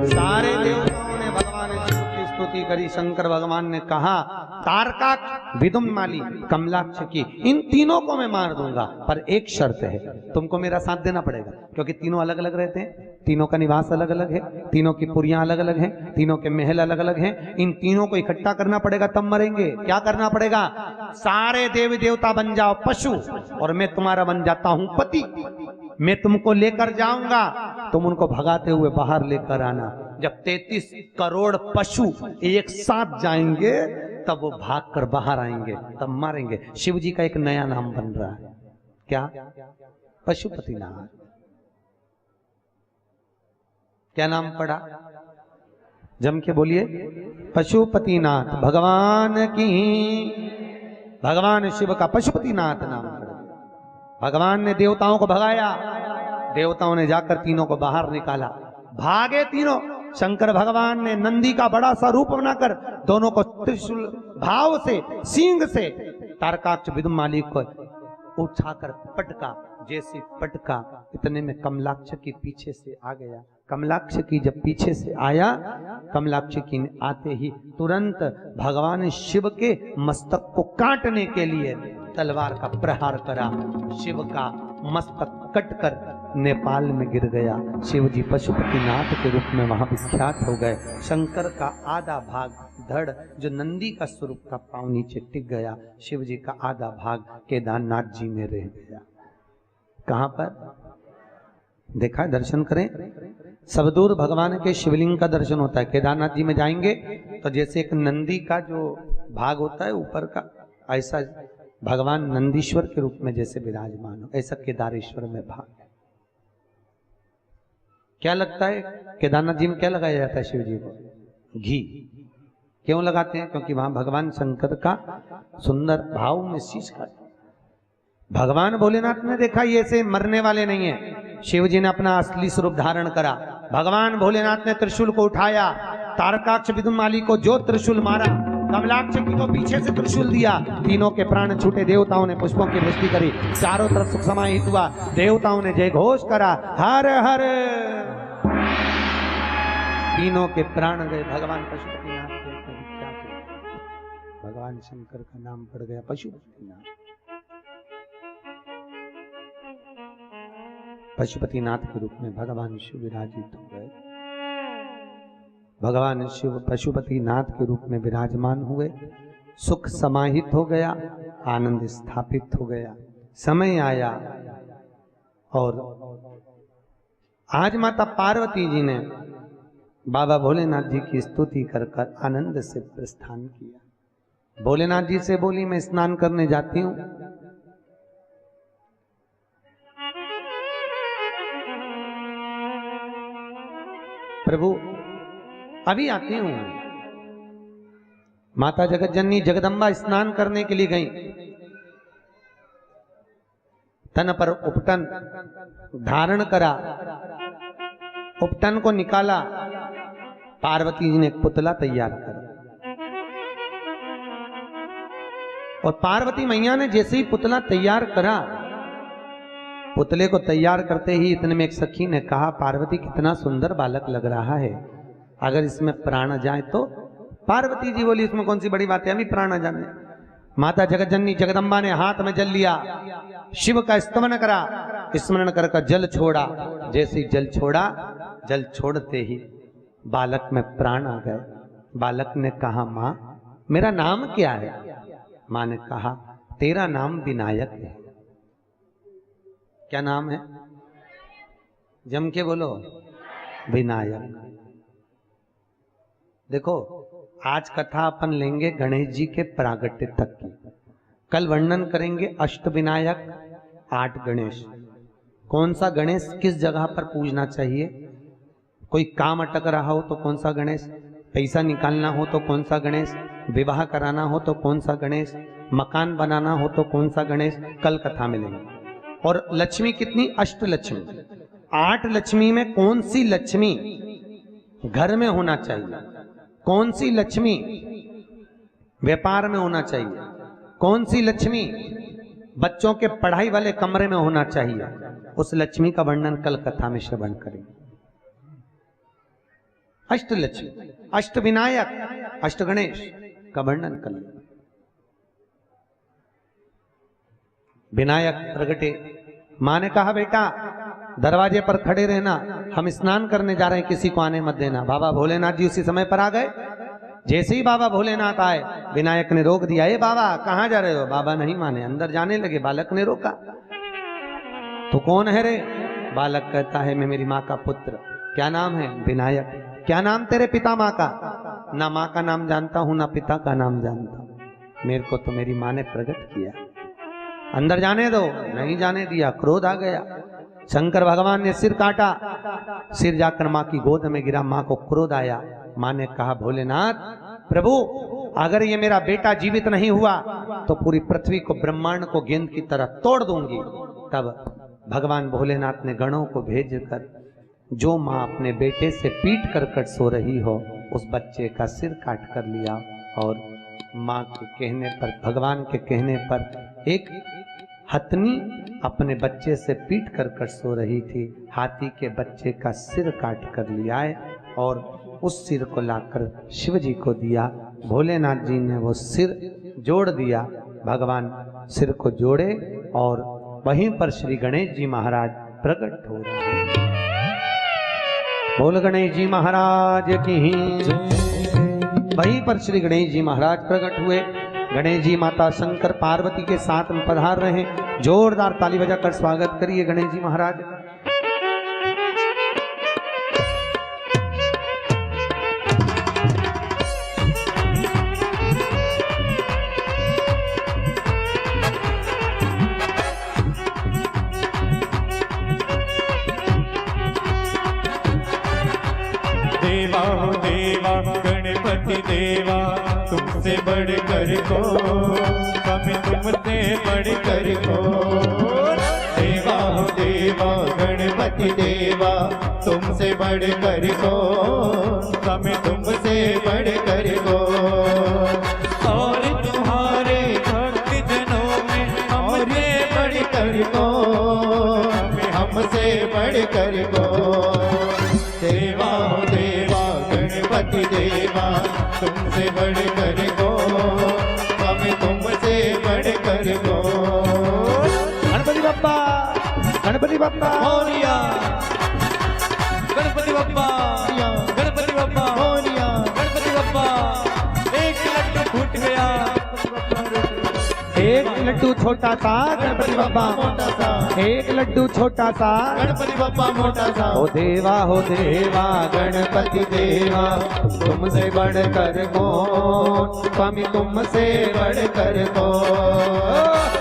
A: सारे देवताओं ने भगवान शिव की स्तुति करी। शंकर भगवान ने कहा तारकाक्ष, विदुम्माली, कमलाक्ष की इन तीनों को मैं मार दूंगा, पर एक शर्त है, तुमको मेरा साथ देना पड़ेगा, क्योंकि तीनों अलग अलग रहते हैं, तीनों का निवास अलग अलग है, तीनों की पुरियां अलग अलग हैं, तीनों के महल अलग अलग हैं। इन तीनों को इकट्ठा करना पड़ेगा तब मरेंगे। क्या करना पड़ेगा? सारे देवी देवता बन जाओ पशु और मैं तुम्हारा बन जाता हूं पति। मैं तुमको लेकर जाऊंगा, तुम उनको भगाते हुए बाहर लेकर आना। जब 33 करोड़ पशु एक साथ जाएंगे तब वो भागकर बाहर आएंगे, तब मारेंगे। शिव जी का एक नया नाम बन रहा है, क्या? पशुपतिनाथ। क्या नाम पड़ा? जम के बोलिए, पशुपतिनाथ। भगवान की, भगवान शिव का पशुपतिनाथ नाम पड़ा। भगवान ने देवताओं को भगाया, देवताओं ने जाकर तीनों को बाहर निकाला, भागे तीनों। शंकर भगवान ने नंदी का बड़ा सा रूप बनाकर दोनों को त्रिशूल भाव से, सींग से तारकाक्ष विदुम्माली को उठाकर पटका। जैसे पटका, इतने में कमलाक्ष की पीछे से आ गया। कमलाक्ष की जब पीछे से आया, कमलाक्ष की आते ही तुरंत भगवान शिव के मस्तक को काटने के लिए तलवार का प्रहार करा। शिव का मस्तक कटकर नेपाल में गिर गया। शिव जी पशुपतिनाथ के रूप में वहां विख्यात हो गए। शंकर का आधा भाग धड़ जो नंदी का स्वरूप का पांव नीचे टिक गया, शिव जी का आधा भाग केदारनाथ जी में रह गया। कहां पर देखा? दर्शन करें, सब दूर भगवान के शिवलिंग का दर्शन होता है। केदारनाथ जी में जाएंगे तो जैसे एक नंदी का जो भाग होता है ऊपर का, ऐसा भगवान नंदीश्वर के रूप में जैसे विराजमान हो, ऐसा केदारेश्वर में भाग है। क्या लगता है केदारनाथ जी में क्या लगाया जाता है शिव जी को? घी। क्यों लगाते हैं? क्योंकि वहां भगवान शंकर का सुंदर भाव में शीश का। भगवान भोलेनाथ ने देखा ये से मरने वाले नहीं है। शिव जी ने अपना असली स्वरूप धारण करा। भगवान भोलेनाथ ने त्रिशूल को उठाया, तारकाक्ष विदुम्माली को जो त्रिशूल मारा, कमलाक्ष को पीछे से त्रिशूल दिया, तीनों के प्राण छूटे। देवताओं ने पुष्पों की वृष्टि करी, चारों तरफ सुख समाहित हुआ। देवताओं ने जय घोष करा, हर हर। तीनों के प्राण गए। भगवान पशुपतिनाथ के विख्यात हुए। भगवान शंकर का नाम पड़ गया पशुपतिनाथ। पशुपतिनाथ के रूप में भगवान शिव विराजित हो गए। भगवान शिव पशुपतिनाथ के रूप में विराजमान हुए। सुख समाहित हो गया, आनंद स्थापित हो गया। समय आया और आज माता पार्वती जी ने बाबा भोलेनाथ जी की स्तुति कर कर आनंद से प्रस्थान किया। भोलेनाथ जी से बोली मैं स्नान करने जाती हूं। प्रभु अभी आती हूं। माता जगत जननी जगदम्बा स्नान करने के लिए गई। तन पर उपटन धारण करा, उपटन को निकाला। पार्वती जी ने एक पुतला तैयार करा और पार्वती मैया ने जैसे ही पुतला तैयार करा, पुतले को तैयार करते ही इतने में एक सखी ने कहा, पार्वती कितना सुंदर बालक लग रहा है, अगर इसमें प्राण आ जाए तो। पार्वती जी बोली इसमें कौन सी बड़ी बात है, अभी प्राण आ जाने। माता जगत जननी जगदम्बा ने हाथ में जल लिया, शिव का स्तमन करा, स्मरण कर जल छोड़ा। जैसे ही जल छोड़ा, जल छोड़ते ही बालक में प्राण आ गए। बालक ने कहा, माँ मेरा नाम क्या है? माँ ने कहा, तेरा नाम विनायक है। क्या नाम है? जम के बोलो, विनायक। देखो आज कथा अपन लेंगे गणेश जी के प्रागट्य तक की। कल वर्णन करेंगे अष्ट विनायक, 8 गणेश। कौन सा गणेश किस जगह पर पूजना चाहिए, कोई काम अटक रहा हो तो कौन सा गणेश, पैसा निकालना हो तो कौन सा गणेश, विवाह कराना हो तो कौन सा गणेश, मकान बनाना हो तो कौन सा गणेश, कल कथा में लेंगे। और लक्ष्मी कितनी? अष्ट लक्ष्मी। 8 लक्ष्मी में कौन सी लक्ष्मी घर में होना चाहिए, कौन सी लक्ष्मी व्यापार में होना चाहिए, कौन सी लक्ष्मी बच्चों के पढ़ाई वाले कमरे में होना चाहिए, उस लक्ष्मी का वर्णन कल कथा में श्रवण करेंगे। अष्ट लक्ष्मी, अष्ट विनायक, अष्ट गणेश का वर्णन कर लें। विनायक प्रगटे। मां ने कहा, बेटा दरवाजे पर खड़े रहना, हम स्नान करने जा रहे हैं, किसी को आने मत देना। बाबा भोलेनाथ जी उसी समय पर आ गए। जैसे ही बाबा भोलेनाथ आए, विनायक ने रोक दिया, ए बाबा कहां जा रहे हो? बाबा नहीं माने, अंदर जाने लगे। बालक ने रोका। तो कौन है रे? बालक कहता है, मैं मेरी माँ का पुत्र। क्या नाम है? विनायक। क्या नाम तेरे पिता माँ का? ना माँ का नाम जानता हूं ना पिता का नाम जानता हूं, मेरे को तो मेरी माँ ने प्रकट किया। अंदर जाने दो। नहीं जाने दिया, क्रोध आ गया। शंकर भगवान ने सिर काटा, सिर जाकर माँ की गोद में गिरा। माँ को क्रोध आया। माँ ने कहा, भोलेनाथ प्रभु अगर ये मेरा बेटा जीवित नहीं हुआ तो पूरी पृथ्वी को, ब्रह्मांड को गेंद की तरह तोड़ दूंगी। तब भगवान भोलेनाथ ने गणों को भेजकर, जो माँ अपने बेटे से पीट कर सो रही हो, उस बच्चे का सिर काट कर लिया। और माँ के कहने पर, भगवान के कहने पर, एक हथनी अपने बच्चे से पीट कर सो रही थी, हाथी के बच्चे का सिर काट कर लिया है और उस सिर को लाकर शिव जी को दिया। भोलेनाथ जी ने वो सिर जोड़ दिया। भगवान सिर को जोड़े और वहीं पर श्री गणेश जी महाराज प्रकट हो रहे हैं। बोल गणेश जी महाराज की। वहीं पर श्री गणेश जी महाराज प्रकट हुए। गणेश जी माता शंकर पार्वती के साथ में पधार रहे हैं। जोरदार ताली बजाकर स्वागत करिए गणेश जी महाराज।
B: देवा हो देवा गणपति देवा, तुमसे बढ़कर को हमें तुमसे बढ़कर को। देवा हो देवा गणपति देवा, तुमसे बढ़कर को हमें तुमसे बढ़कर को। और तुम्हारे भक्त जनों में हमसे बढ़कर को, हमसे बढ़कर को। देवा हो देवा गणपति देवा, तुमसे बढ़कर को हमें तुमसे बढ़कर को।
A: गणपति बप्पा, गणपति बप्पा
B: मोरिया, गणपति बप्पा, गणपति बप्पा मोरिया, गणपति बप्पा। एक लड्डू फूट गया, एक
A: लड्डू छोटा सा गणपति बप्पा
B: मोटा सा,
A: एक लड्डू छोटा सा
B: गणपति बप्पा मोटा सा।
A: हो देवा गणपति देवा तुमसे बढ़कर कौन, स्वामी तुमसे बढ़कर कौन।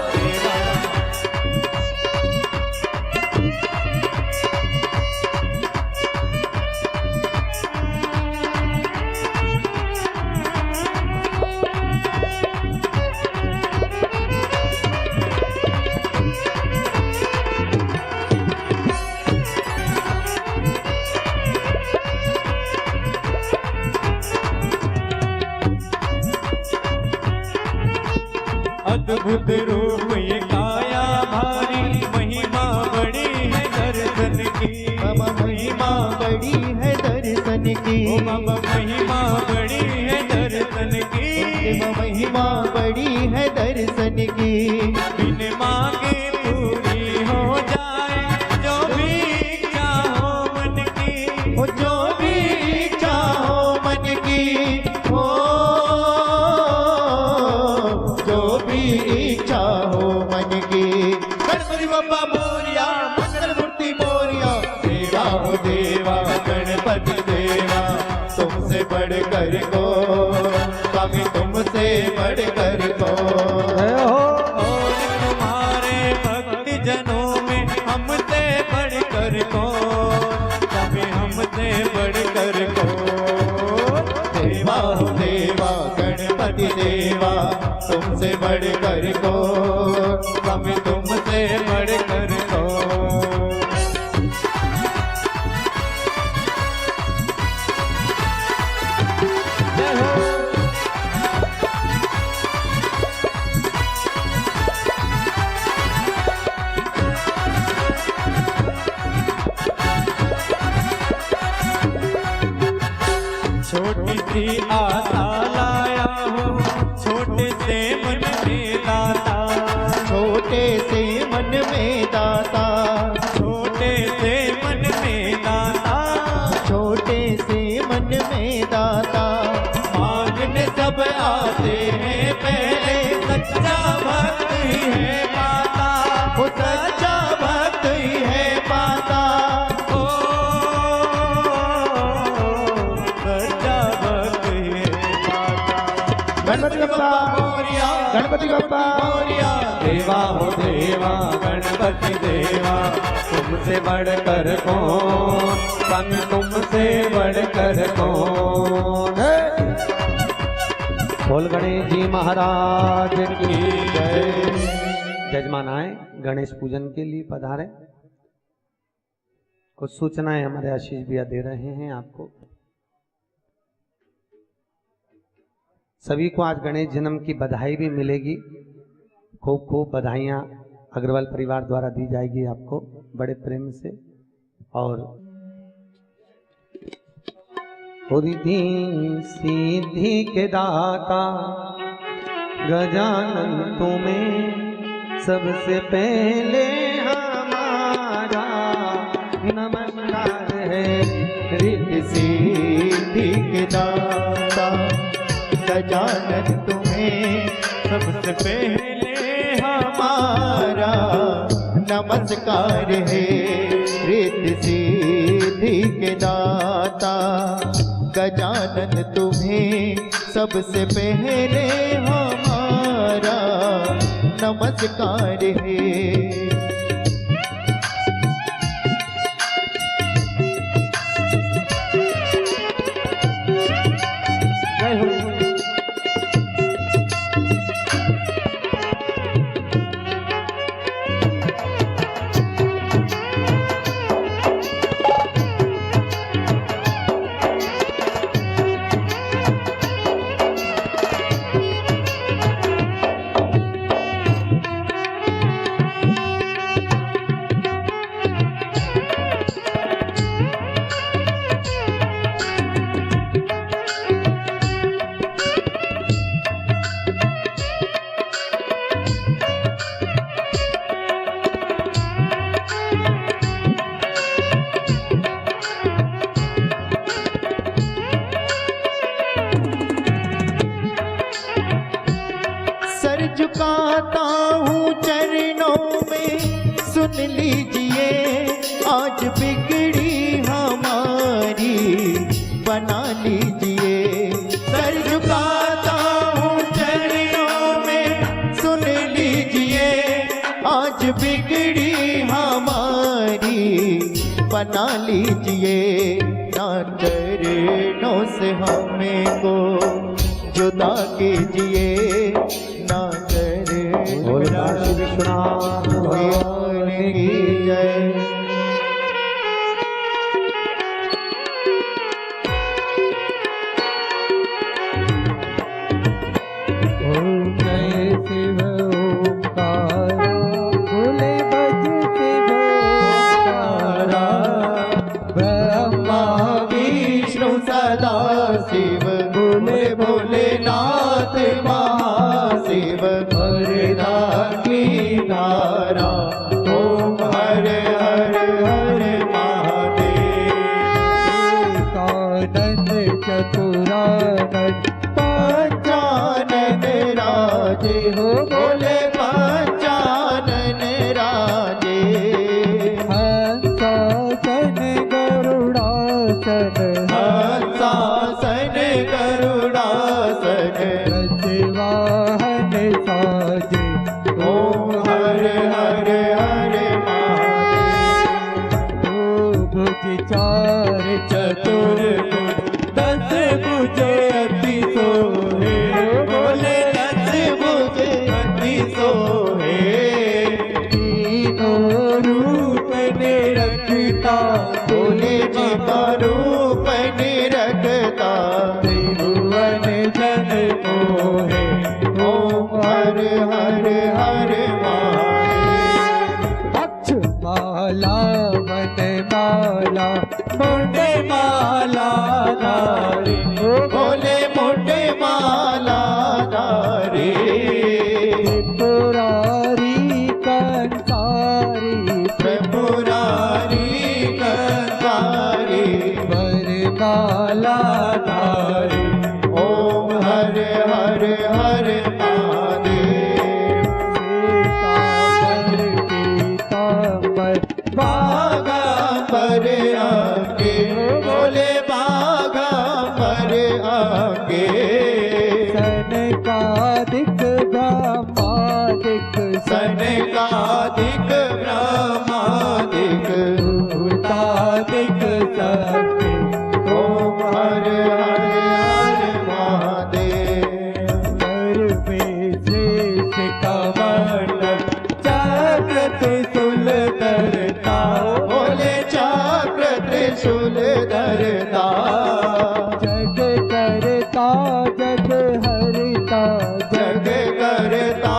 B: अद्भुत रूप ये काया भारी, महिमा बड़ी है दर्शन की,
C: बाबा महिमा बड़ी है दर्शन की,
B: ओ बाबा महिमा बड़ी है दर्शन की,
C: महिमा बड़ी है दर्शन की।
B: बिन मांगे पूरी हो जाए जो भी इच्छा हो मन की,
C: वो जो भी इच्छा हो मन की, हो जो भी इच्छा हो मन की। गणपति बप्पा मोरिया, मंगल मूर्ति मोरिया, देवा हो देवा गणपति देवा तुमसे बढ़कर को, स्वामी तुमसे बढ़कर को।
B: और तुम्हारे भक्ति जनों में हमसे बढ़कर कौन, कभी हमसे बढ़कर कौन।
C: देवा हो देवा गणपति देवा तुमसे बढ़कर को,
B: कभी तुमसे बढ़कर कौन। छोटी सी आशा लाया हूँ छोटे से मन में दाता,
C: छोटे से मन में दाता,
B: छोटे से मन में दाता,
C: छोटे से मन में दाता।
B: मांगने सब आते हैं पहले सच्चा भक्त ही है पाता,
C: वो सच्चा भक्त ही है पाता।
B: ओ सच्चा भक्त ही है पाता।
A: गणपति बप्पा
C: मोरिया,
A: गणपति बप्पा
C: मोरिया,
A: देवा हो देवा गणपति देवा तुमसे बढ़कर कौन, स्वामी तुमसे बढ़कर कौन। बोल गणेश जी महाराज की जय। जजमान आए गणेश पूजन के लिए पधारे। कुछ सूचनाएं हमारे आशीष भैया दे रहे हैं आपको। सभी को आज गणेश जन्म की बधाई भी मिलेगी। खूब खूब बधाइयाँ अग्रवाल परिवार द्वारा दी जाएगी आपको बड़े प्रेम से। और रिद्धि सिद्धि के दाता गजानन तुम्हें सबसे पहले हमारा नमस्कार है।
C: रिद्धि सिद्धि के दाता गजानन तुम्हें
B: सबसे पहले
C: हमारा नमस्कार है। रिद्धि सिद्धि के दाता गजानन तुम्हें सबसे पहले हमारा नमस्कार है। लीजिए आज बिगड़ी हमारी बना लीजिए। सर झुकाता हूँ चरणों में सुन लीजिए आज बिगड़ी हमारी बना लीजिए। ना चरणों से हमें को जुदा कीजिए, ना
A: बोल काशी विश्वनाथ
C: भगवान की जय।
D: ओम जय शिव ओंकारा बोले बज शिव ओंकारा
C: ब्रह्मा विष्णु सदा शिव बोले भोलेनाथ महाशिव हरदा की धारा ओम हर हर हर महादेव।
D: एकानंद चतुरानंद
C: पंचानन राजे हो बोले पंचानन राजे।
D: हंसासन गरुड़ासन
C: हंसासन गरुड़ासन
D: रजवाहन साजे
C: ओम हर हर हर महादेव।
D: ओ भुज चार
C: चतुर दस भुजे अति सोहे बोले दस भुजे अति सोहे।
D: तीनों रूप निरखता
C: बोले जी का रूप निरखता
D: त्रिभुवन जन मोहे
C: ओम हर हर हर महादेव।
D: अक्ष माला वन माला मुंडे माला धारी
C: बोले मोटे माला धारे
D: पुरारी कंसारी
C: त्रिपुरारी कंसारी
D: वर माला धारी
C: ओम हर हर हर महादेव।
D: पीतांबर
C: बागांबर आगे बोले बागांबर आगे।
D: सनकादिक ब्रह्मादिक
C: सनकादिक ब्रह्मादिक
D: भूतादिक शक्ति
C: ओम हर हर हर महादेव।
D: कर में श्रेष्ठ कमंडल चक्र त्रिशूल धरता
C: बोले चक्र त्रिशूल धरता
D: जग करता जग हरता
C: जग करता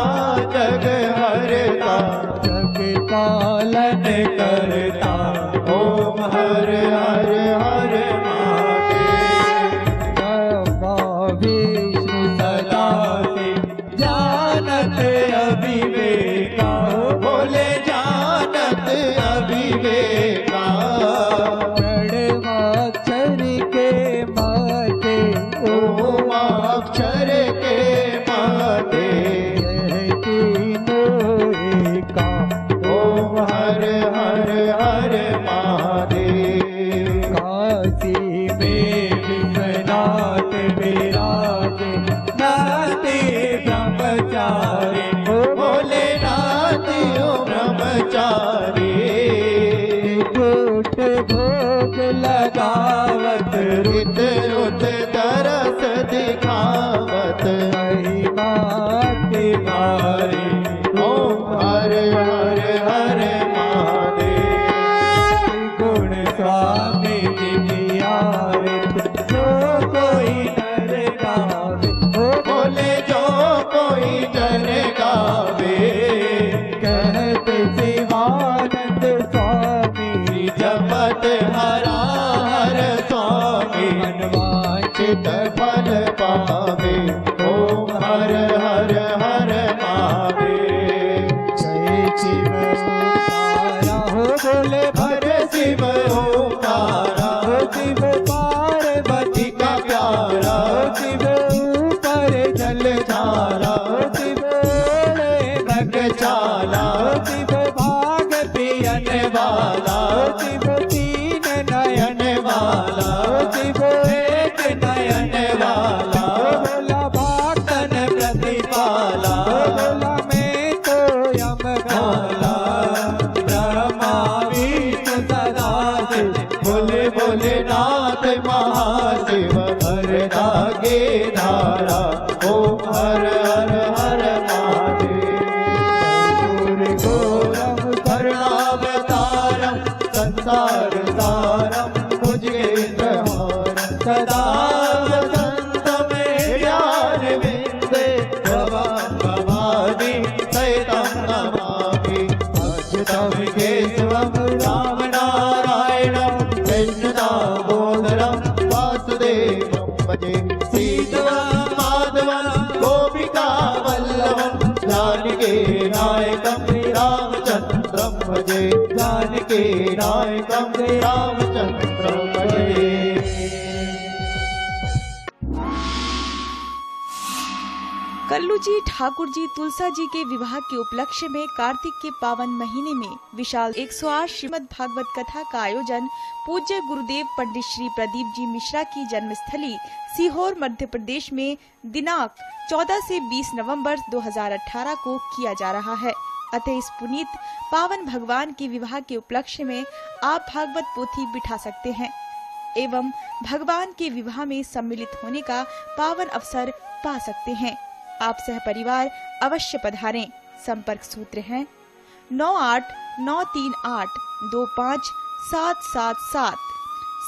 C: जग हरता
D: जग पालन करता
C: ओम हर हर हर महादेव।
D: ब्रह्मा विष्णु सदा से जानत अविवेका
C: बोले जानत अविवेका
D: प्रणवाक्षर के माते
C: ओम अक्षर के माते
D: यह तीनों एका
C: ओम हर हर हर महादेव।
D: काशी में विश्वनाथ विराजे नाते ब्रह्मचारी
C: बोले नाथ ब्रह्मचारी
D: झूठ भोग लगावत
C: रुत रुत तरस दिखावत
D: महिमा तिहारी
C: ओम हर हर हर महादेव।
D: गुण स्वामी जी की आरत जो कोई नर गावे ओ
C: बोले जो कोई जन गावे
D: कहत शिवानंद स्वामी
C: जपत हरा हर स्वामी
D: मनवांचित
C: फल पावे ओम हर हर हर महादेव।
D: जय शिव तारा हो बोले
C: हर शिव ओंकारा
D: हो शिव पार्वती
C: का प्यारा
D: हो शिव ऊपर जल धारा हो शिव भग
C: चाला
D: हो शिव भाग पियन
C: वाला,
D: शिव तीन नयन वाला, शिव
C: एक नयन वाला,
D: बोला भक्तन
C: प्रतिपाला,
D: बोला मैं तो यम
C: भोला ब्रह्मा विष्णु सदा शिव, बोले भोलेनाथ महाशिव, हर धागे धारा, ओम हर हर हर महादेव। घोरम करुणावतारम संसार सारम भुजगेन्द्रहारम, सदा वसंत में प्यार विंदे, भवं भवानी सहितं नमामि, अच्युतं केशवं राम नारायणं कृष्ण दामोदरं वासुदेवं भजे, सीतवं माधवं गोपिका वल्लभं, जानकी नायकं रामचन्द्रं भजे, जानकी नायकं रामचन्द्रं भजे।
E: कल्लू जी ठाकुर जी तुलसा जी के विवाह के उपलक्ष्य में कार्तिक के पावन महीने में विशाल 108 श्रीमद् भागवत कथा का आयोजन पूज्य गुरुदेव पंडित श्री प्रदीप जी मिश्रा की जन्मस्थली सीहोर मध्य प्रदेश में दिनांक 14 से 20 नवंबर 2018 को किया जा रहा है। अतः इस पुनीत पावन भगवान के विवाह के उपलक्ष्य में आप भागवत पोथी बिठा सकते हैं एवं भगवान के विवाह में सम्मिलित होने का पावन अवसर पा सकते हैं। आप सह परिवार अवश्य पधारें। संपर्क सूत्र हैं 9893825777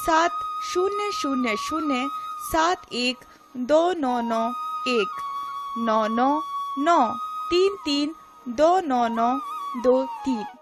E: 700071299299 99933299923।